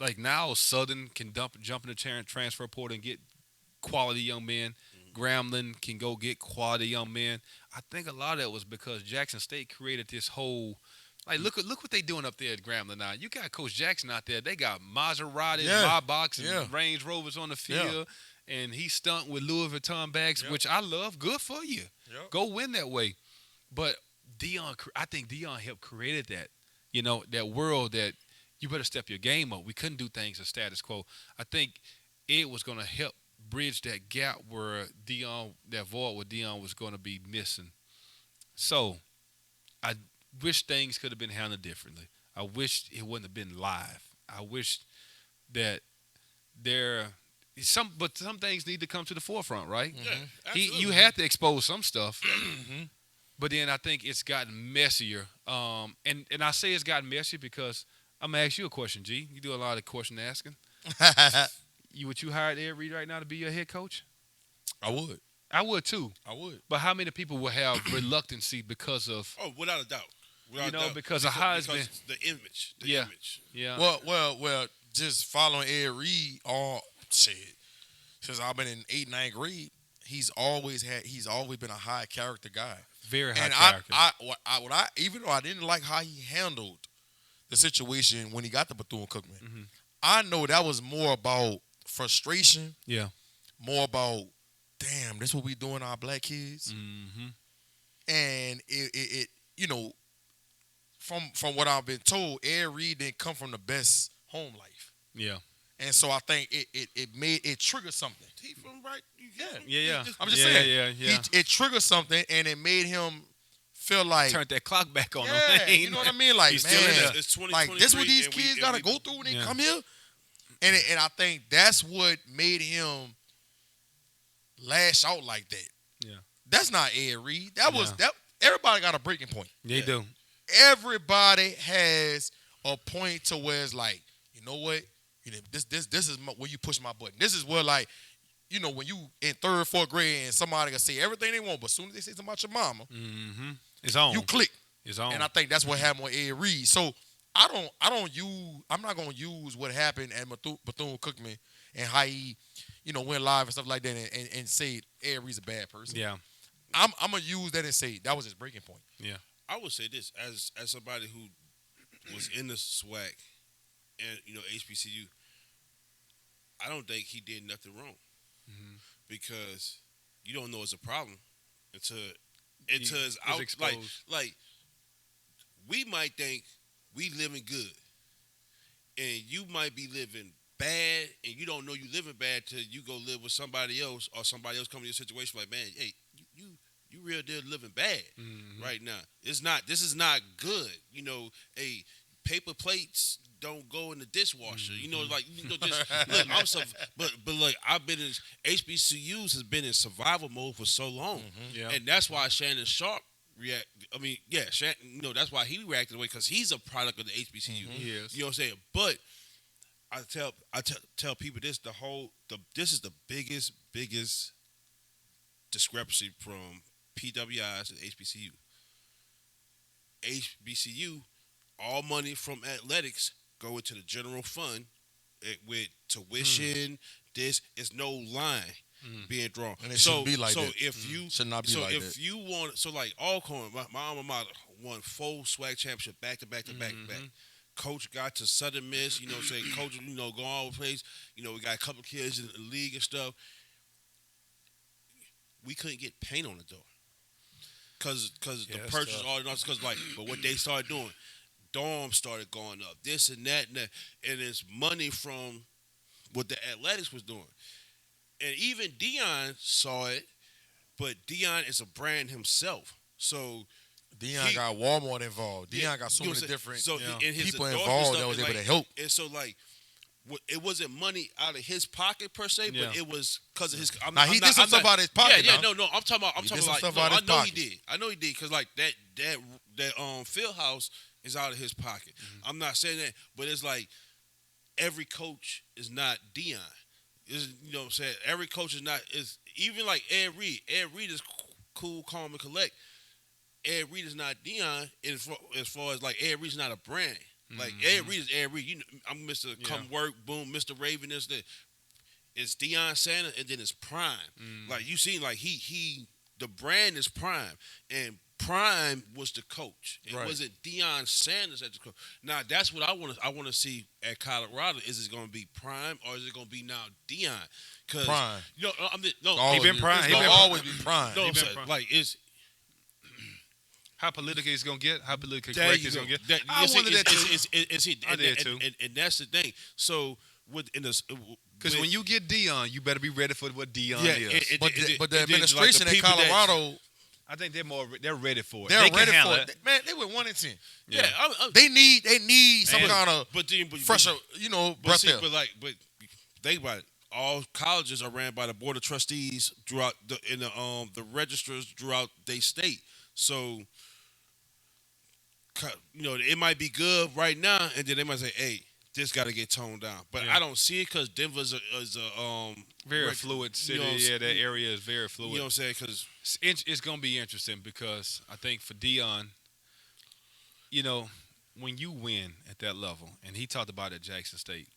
Like now, Southern can jump in the transfer portal and get quality young men. Grambling can go get quality young men. I think a lot of that was because Jackson State created this whole, like, look what they doing up there at Grambling now. You got Coach Jackson out there. They got Maseratis, Maybachs, and Range Rovers on the field, and he's stunting with Louis Vuitton bags, which I love. Good for you. Go win that way. But I think Dion helped created that, that world that you better step your game up. We couldn't do things as status quo. I think it was going to help bridge that gap where that void where Dion was going to be missing. So I wish things could have been handled differently. I wish it wouldn't have been live. I wish that some things need to come to the forefront, right? Yeah, you had to expose some stuff. But then I think it's gotten messier. And I say it's gotten messier because I'm going to ask you a question, G. You do a lot of question asking. Would you hire Ed Reed right now to be your head coach? I would. I would too. I would. But how many people will have reluctancy because of? Oh, without a doubt. Because of how it's been. The image. Image. Yeah. Well. Just following Ed Reed, since I've been in 8th, 9th grade, he's always been a high character guy. Very high character. Even though I didn't like how he handled the situation when he got to Bethune-Cookman, I know that was more about frustration. Yeah. More about, damn, this what we doing to our black kids. And it from what I've been told, Ed Reed didn't come from the best home life. Yeah. And so I think it triggered something. He from right? Yeah. I'm just saying. Yeah. It triggered something, and it made him feel like turned that clock back on him. You know what I mean? Like, he's man, still in there. It's 2023, like this what these kids gotta go through when they come here. And I think that's what made him lash out like that. Yeah. That's not Ed Reed. That was that. Everybody got a breaking point. They do. Everybody has a point to where it's like, you know what? This is where you push my button. This is where, like, when you in 3rd, 4th grade and somebody can say everything they want, but as soon as they say something about your mama, it's on. You click. It's on. And I think that's what happened with Ed Reed. So I'm not gonna use what happened at Bethune-Cookman and how he, went live and stuff like that and say Ed Reed's a bad person. Yeah. I'm gonna use that and say that was his breaking point. Yeah. I would say this as somebody who was in the SWAC and HBCU. I don't think he did nothing wrong because you don't know it's a problem until it's out. Like we might think we living good, and you might be living bad, and you don't know you living bad till you go live with somebody else, or somebody else come to your situation like, man, hey, you real deal living bad right now. This is not good. Hey, paper plates don't go in the dishwasher. Just look, but like I've been in HBCUs has been in survival mode for so long, and that's why Shannon Sharp that's why he reacted the way because he's a product of the HBCU. Yes. You know what I'm saying? But I tell people this: this is the biggest discrepancy from PWIs and HBCU. HBCU, all money from athletics go into the general fund with tuition. This is no line being drawn. And it should be like that. Should not be like that. If you want, like Alcorn, my alma mater won 4 SWAC championship back to back. Coach got to Southern Miss, Coach, go all over the place. We got a couple kids in the league and stuff. We couldn't get paint on the door. Cause the purchase orders, but what they started doing, dorms started going up, this and that, and it's money from what the athletics was doing, and even Dion saw it, but Dion is a brand himself, so Dion got Walmart involved. Dion got so many different in his people involved that was able to help. And so it wasn't money out of his pocket per se, but it was because of his. He did some stuff out of his pocket. Yeah, no. I'm talking about. I know pocket. he did. I know he did because like that field house is out of his pocket. Mm-hmm. I'm not saying that, but it's like every coach is not Deion. You know what I'm saying? Every coach is not even like Ed Reed. Ed Reed is cool, calm, and collect. Ed Reed is not Deion as far as like Ed Reed's not a brand. Like Ed Reed is Ed Reed. You know, I'm Mr. Come Work, boom, Mr. Raven. It's Deion Sanders, and then it's Prime. Like you see, like he the brand is Prime, and Prime was the coach. It wasn't Deion Sanders as the coach. Now that's what I want to see at Colorado. Is it going to be Prime or is it going to be now Deion? Because Prime. You know, he been Prime. He been always be Prime. No, like it's. How political it's gonna get? How politically correct it's gonna get? I did too. And that's the thing. So because when you get Deion, you better be ready for what Deion is. But the administration in Colorado, I think they're ready for it. They're ready for it. Man, they went 1-10. Yeah, they need some kind of fresher, breath there. But think about it. All colleges are ran by the board of trustees throughout the registrars throughout their state. So, it might be good right now, and then they might say, "Hey, this got to get toned down." But I don't see it because Denver's a very fluid city. That area is very fluid. You know what I'm saying? Because it's going to be interesting because I think for Deion, when you win at that level, and he talked about it at Jackson State,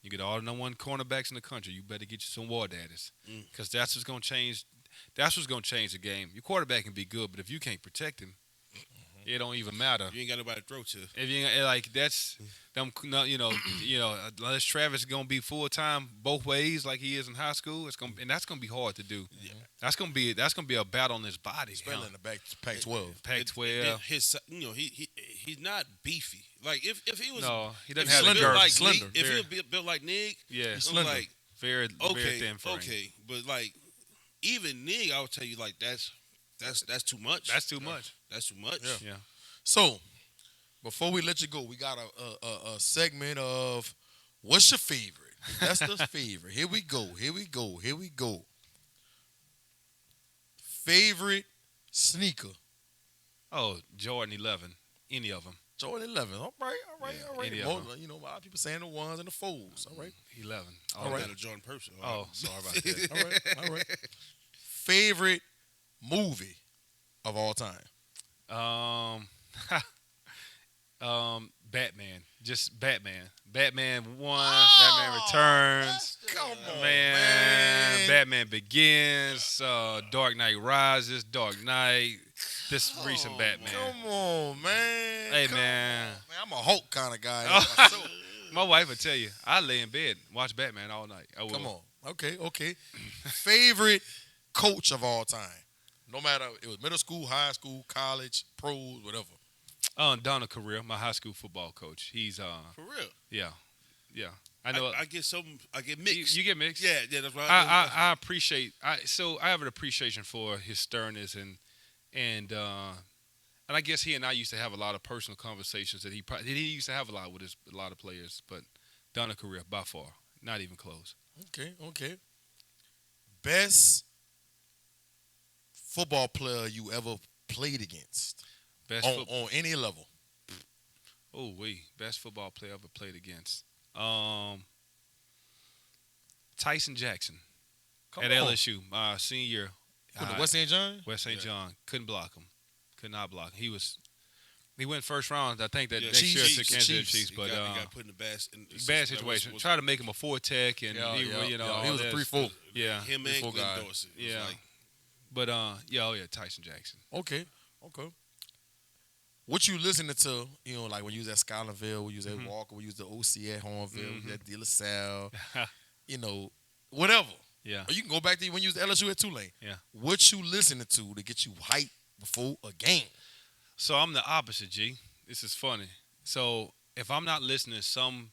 you get all the number one cornerbacks in the country. You better get you some war daddies because that's what's going to change. That's what's going to change the game. Your quarterback can be good, but if you can't protect him, it don't even matter. You ain't got nobody to throw to. If you that's them, unless Travis is gonna be full time both ways like he is in high school, that's gonna be hard to do. Yeah. That's gonna be a battle on his body. Especially in the Pac-12. Pac-12. He's not beefy. Like if he was, he doesn't have the girth. Slender. If he was built like Nig, he's slender. Like very thin frame. Okay, but like even Nig, I would tell you like that's too much. That's too much. That's too much. Yeah. So, before we let you go, we got a segment of what's your favorite? That's the favorite. Here we go. Favorite sneaker? Oh, Jordan 11. Any of them. Jordan 11. All right. Any Most, of them. a lot of people saying the ones and the fours. All right. 11. All right. Got a Jordan person. Oh, sorry about that. All right. Favorite movie of all time? Batman. Just Batman. Batman 1, Batman Returns. Come on, man. Batman Begins, Dark Knight Rises, Dark Knight, this recent Batman. Come on, man. Hey, man. Man, I'm a Hulk kind of guy. My wife would tell you, I lay in bed, watch Batman all night. I will. Come on. Okay. Favorite coach of all time? No matter, it was middle school, high school, college, pros, whatever. Donna Career, my high school football coach. He's for real. Yeah. I know. I get mixed. You get mixed. Yeah. That's right. I appreciate. I have an appreciation for his sternness and I guess he and I used to have a lot of personal conversations that he used to have a lot with a lot of players. But Donna Career by far, not even close. Okay. Best football player you ever played against? On any level. Oh, best football player I ever played against. Tyson Jackson at LSU, my senior year. West St. John? West St. John. Couldn't block him. Could not block him. He went first round. I think that next year to Kansas City Chiefs. But got put in a bad situation. Try to make him a 4-tech, and he was a 3-4. Yeah, him and Glenn Dorsey. Yeah, but Tyson Jackson. Okay. What you listening to? Like when you was at Schuylerville, when you was at Walker, when you was the OC at Hornville, when you was at De La Salle, whatever. Yeah. Or you can go back to when you was at LSU at Tulane. Yeah. What you listening to get you hyped before a game? So I'm the opposite, G. This is funny. So if I'm not listening to some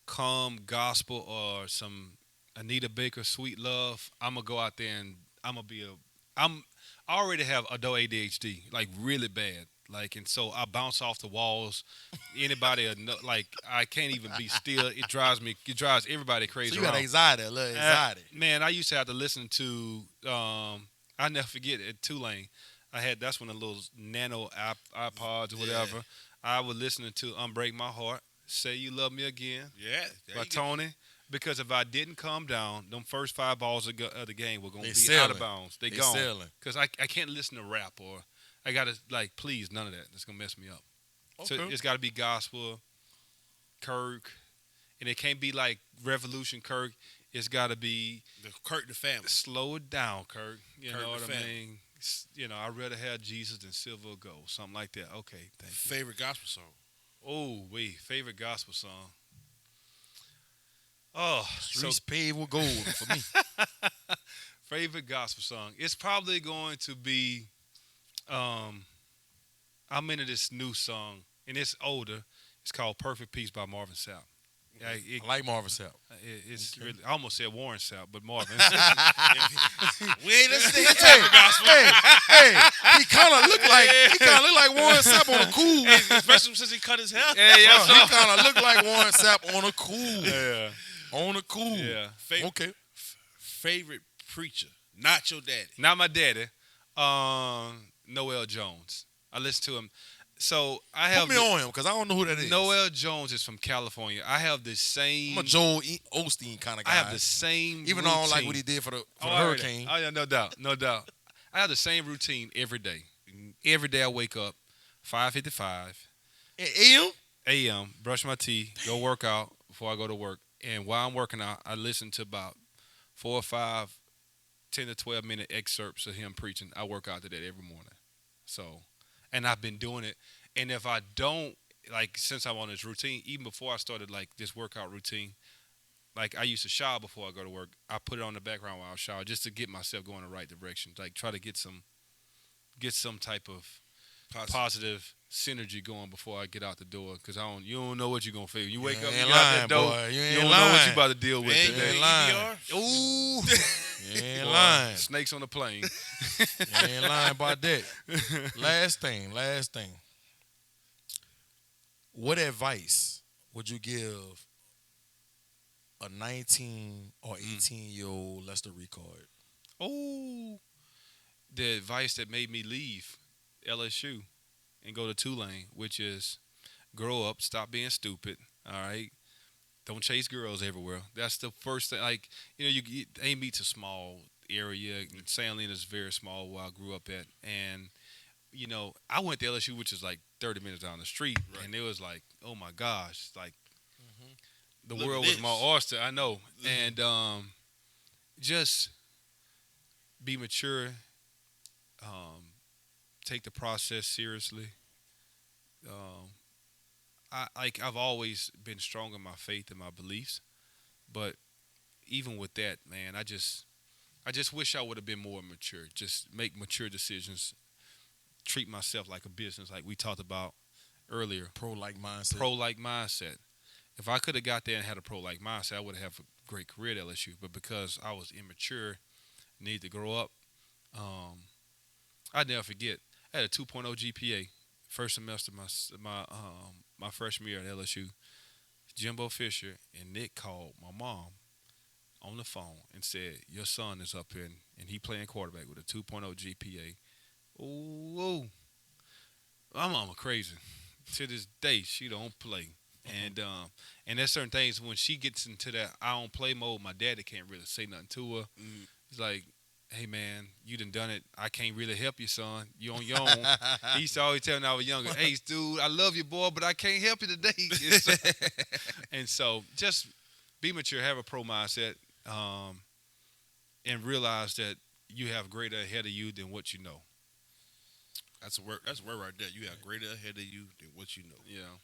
calm gospel or some Anita Baker Sweet Love, I'm gonna go out there and I already have adult ADHD, like really bad. Like, and so I bounce off the walls. Anybody, like, I can't even be still. It drives everybody crazy. So you got anxiety, a little anxiety. Man, I used to have to listen to. I never forget at Tulane. That's when the little nano iPods or whatever. Yeah. I was listening to "Unbreak My Heart," "Say You Love Me Again" by Tony. Because if I didn't calm down, them first 5 balls of the game were going to be out of bounds. They gone. Because I can't listen to rap or I got to, like, please, none of that. That's going to mess me up. Okay. So it's got to be gospel, Kirk, and it can't be like Revolution Kirk. It's got to be Kirk the family. Slow it down, Kirk. You Kirk know what I family. mean? You know, I'd rather have Jesus than silver or gold, something like that. Okay, thank you. Favorite gospel song? Oh, favorite gospel song. Oh, Streets paved with gold for me. Favorite gospel song. It's probably going to be. I'm into this new song, and it's older. It's called "Perfect Peace" by Marvin Sapp. I like Marvin Sapp. It's really. I almost said Warren Sapp, but Marvin. We ain't listening to his type of gospel. Hey, he kind of look like Warren Sapp on a cool. Especially since he cut his hair. He kind of look like Warren Sapp on a cool. Yeah. On a cool. Yeah. Okay. Favorite preacher, not your daddy. Not my daddy. Noel Jones. I listen to him. So I have. Put me on him because I don't know who that is. Noel Jones is from California. I have the same. I'm a Joel Osteen kind of guy. I have the same. Even though I don't like what he did for the hurricane. Oh yeah, no doubt. I have the same routine every day. Every day I wake up, 5:55 a.m. a.m. Brush my teeth, go work out before I go to work. And while I'm working out, I listen to about 4 or 5, 10 to 12 minute excerpts of him preaching. I work out to that every morning. So, and I've been doing it. And if I don't, like, since I'm on this routine, even before I started, like, this workout routine, like, I used to shower before I go to work. I put it on the background while I shower just to get myself going in the right direction. Like, try to get some type of positive synergy going before I get out the door, because you don't know what you're gonna feel. You wake up, you get out that door, you don't know what you about to deal with. You ain't lying. Ooh, you ain't lying. Snakes on the plane. You ain't lying about that. Last thing. What advice would you give a 19 or 18-year-old Lester Ricard? Oh, the advice that made me leave LSU and go to Tulane, which is grow up, stop being stupid, all right? Don't chase girls everywhere. That's the first thing. Like, you aim meets a small area. San Lena's is very small where I grew up at. And, I went to LSU, which is like 30 minutes down the street. Right. And it was like, oh, my gosh. Like, the world was my oyster. I know. And just be mature. Take the process seriously. I've always been strong in my faith and my beliefs, but even with that, man, I just wish I would have been more mature. Just make mature decisions. Treat myself like a business, like we talked about earlier. Pro-like mindset. If I could have got there and had a pro-like mindset, I would have a great career at LSU. But because I was immature, needed to grow up, I'd never forget. I had a 2.0 GPA first semester my freshman year at LSU. Jimbo Fisher and Nick called my mom on the phone and said, your son is up here and he playing quarterback with a 2.0 GPA. Oh, my mama crazy. To this day, she don't play. And there's certain things when she gets into that I don't play mode, my daddy can't really say nothing to her. He's like, hey, man, you done it. I can't really help you, son. You on your own. He used to always tell me when I was younger, hey, dude, I love you, boy, but I can't help you today. And so just be mature, have a pro mindset, and realize that you have greater ahead of you than what you know. That's a word right there. You have greater ahead of you than what you know. Yeah.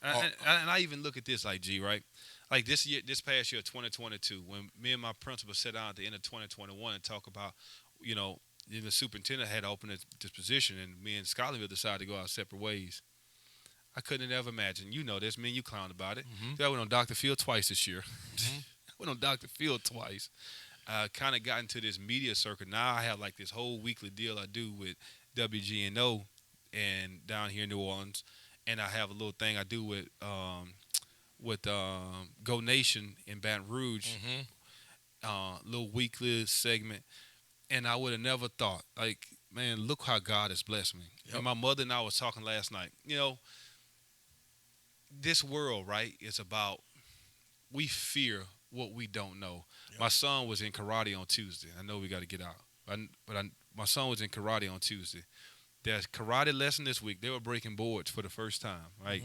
And I even look at this like, G, right? Like this past year, 2022, when me and my principal sat down at the end of 2021 and talk about, the superintendent had opened this position, and me and Scotlandville decided to go our separate ways. I couldn't have ever imagined. You know this. Me and you clowned about it. Mm-hmm. I went on Dr. Phil twice this year. Mm-hmm. I went on Dr. Phil twice. Kind of got into this media circuit. Now I have like this whole weekly deal I do with WGNO, and down here in New Orleans, and I have a little thing I do with Go Nation in Baton Rouge, little weekly segment, and I would have never thought, like, man, look how God has blessed me. Yep. And my mother and I was talking last night. You know, this world, right, is about we fear what we don't know. Yep. My son was in karate on Tuesday. I know we got to get out, my son was in karate on Tuesday. There's karate lesson this week. They were breaking boards for the first time, right?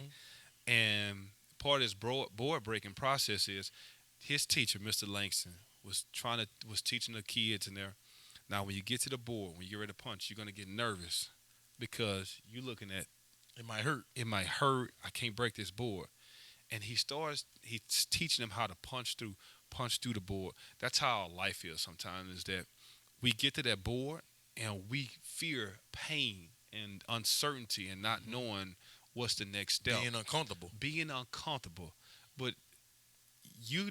And part of this board breaking process is his teacher, Mr. Langston, was teaching the kids in there. Now, when you get to the board, when you're ready to punch, you're going to get nervous because you're looking at it might hurt. It might hurt. I can't break this board. And he's teaching them how to punch through the board. That's how our life is sometimes, is that we get to that board and we fear pain and uncertainty and not knowing what's the next step. Being uncomfortable. But we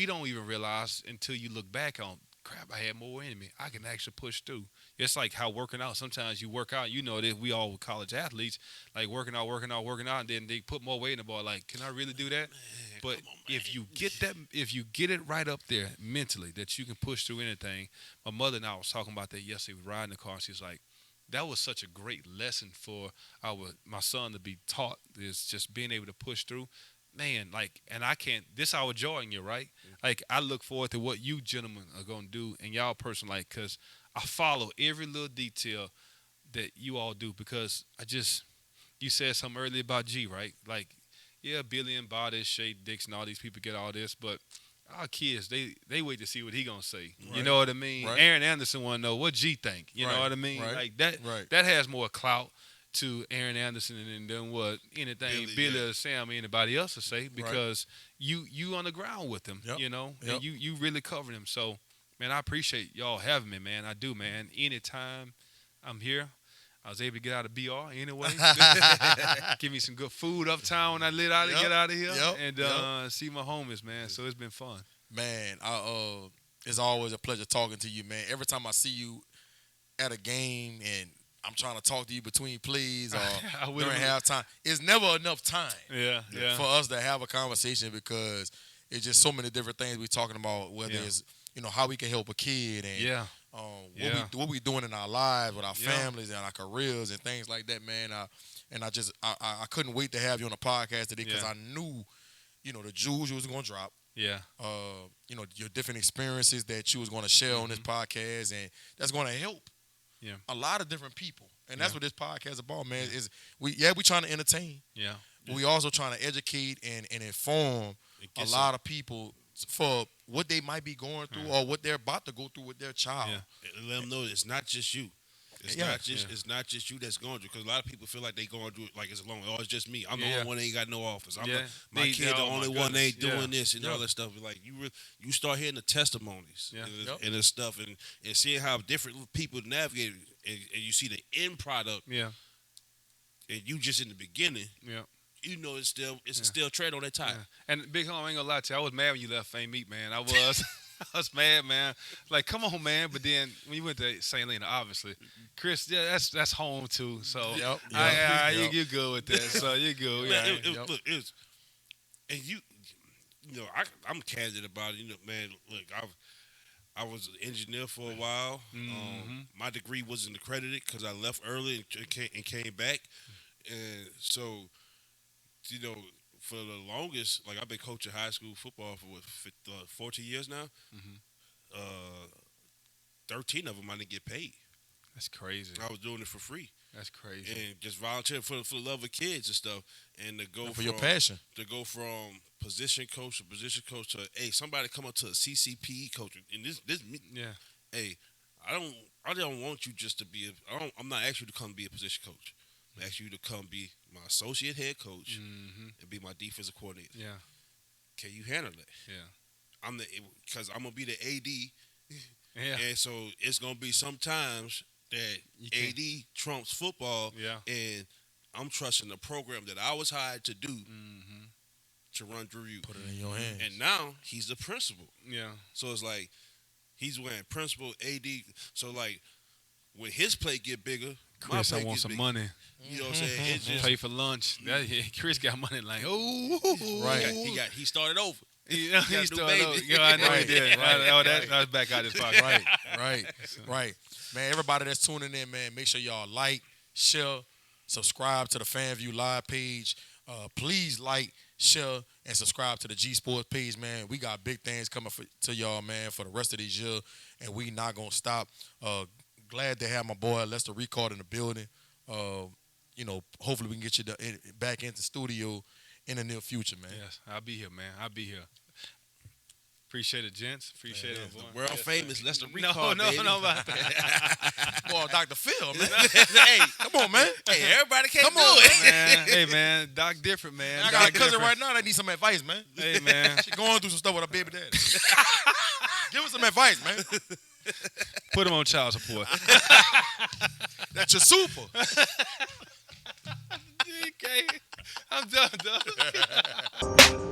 don't even realize until you look back on, crap, I had more in me. I can actually push through. It's like how working out. Sometimes you work out, you know that we all college athletes, like working out, and then they put more weight in the ball. Like, can I really do that? Man, but if you get it right up there mentally, that you can push through anything. My mother and I was talking about that yesterday. We were riding the car. She's like, that was such a great lesson for my son to be taught, is just being able to push through. Man, like, and I can't, this our joy in you, right? Like, I look forward to what you gentlemen are going to do and y'all person, like, because I follow every little detail that you all do, because you said something earlier about G, right? Like, yeah, Billy and Bodies, Shay Dixon, all these people get all this, but our kids, they wait to see what he going to say. Right. You know what I mean? Right. Aaron Anderson want to know what G think. You know what I mean? Right. Like, that has more clout to Aaron Anderson than what anything Billy or Sam or anybody else will say, because you on the ground with them, you know, and you really cover them. So, man, I appreciate y'all having me, man. I do, man. Anytime I'm here, I was able to get out of BR anyway. Give me some good food uptown when I get out of here, and see my homies, man. So it's been fun. Man, it's always a pleasure talking to you, man. Every time I see you at a game and I'm trying to talk to you between plays or during halftime, it's never enough time for us to have a conversation, because it's just so many different things we're talking about, whether it's, you know, how we can help a kid and what we doing in our lives with our families and our careers and things like that, man. I couldn't wait to have you on the podcast today, because I knew, you know, the jewels you was going to drop. Yeah. You know, your different experiences that you was going to share on this podcast, and that's going to help a lot of different people. And that's what this podcast is about, man. Is we trying to entertain. Yeah. But we also trying to educate and inform a lot of people for what they might be going through or what they're about to go through with their child. Yeah. And let them know it's not just you. It's not just you that's going through, because a lot of people feel like they going through it like it's alone. Oh, it's just me. I'm the only one that ain't got no office. My kid the only one that ain't doing this and all that stuff. Like, you start hearing the testimonies and the stuff, and seeing how different people navigate, and you see the end product. Yeah. And you just in the beginning. Yeah. You know, it's still tread on that tire. Yeah. And Big Home, I ain't gonna lie to you, I was mad when you left Fame Meat, man. I was. I was mad, man. Like, come on, man. But then when you went to St. Helena, obviously, Chris, that's home too. So you're good with that. So you're good. Man, look, and you know, I'm candid about it. You know, man. Look, I was an engineer for a while. My degree wasn't accredited because I left early and came back, and so, you know, for the longest, like, I've been coaching high school football for 14 years now. 13 of them I didn't get paid. That's crazy. I was doing it for free. That's crazy. And just volunteering for the love of kids and stuff. And to go for your passion. To go from position coach to, hey, somebody come up to a CCPE coach. And this hey, I don't want you just to be I'm not asking you to come be a position coach. I'm asking you to come be my associate head coach and be my defensive coordinator. Yeah. Can you handle that? Yeah. Because I'm gonna be the AD. Yeah. And so it's gonna be sometimes that AD trumps football. Yeah. And I'm trusting the program that I was hired to do to run through you. Put it in your hands. And now he's the principal. Yeah. So it's like he's wearing principal, AD. So, like, when his play get bigger, Chris, I want some money. You know what I'm saying? It's just Pay for lunch. Chris got money like, oh, Right. He started over. He got a started. new baby. Yeah, I know Right. he did. That was back out his pocket. Right. Man, everybody that's tuning in, man, make sure y'all like, share, subscribe to the FanView live page. Please like, share, and subscribe to the G Sports page, man. We got big things coming to y'all, man, for the rest of this year, and we not gonna stop. Glad to have my boy Lester Ricard in the building. Hopefully we can get you back into the studio in the near future, man. Yes, I'll be here, man. I'll be here. Appreciate it, gents. Appreciate it. The world famous Lester Ricard. No. Boy, Dr. Phil, man. Hey, Come on, man. hey, everybody can't Come do on, it. Man. Hey, man. Doc different, man. I got a Doc cousin different. right now that needs some advice, man. Hey, man. She going through some stuff with her baby daddy. Give us some advice, man. Put him on child support. That's your super. Okay. I'm done, dog.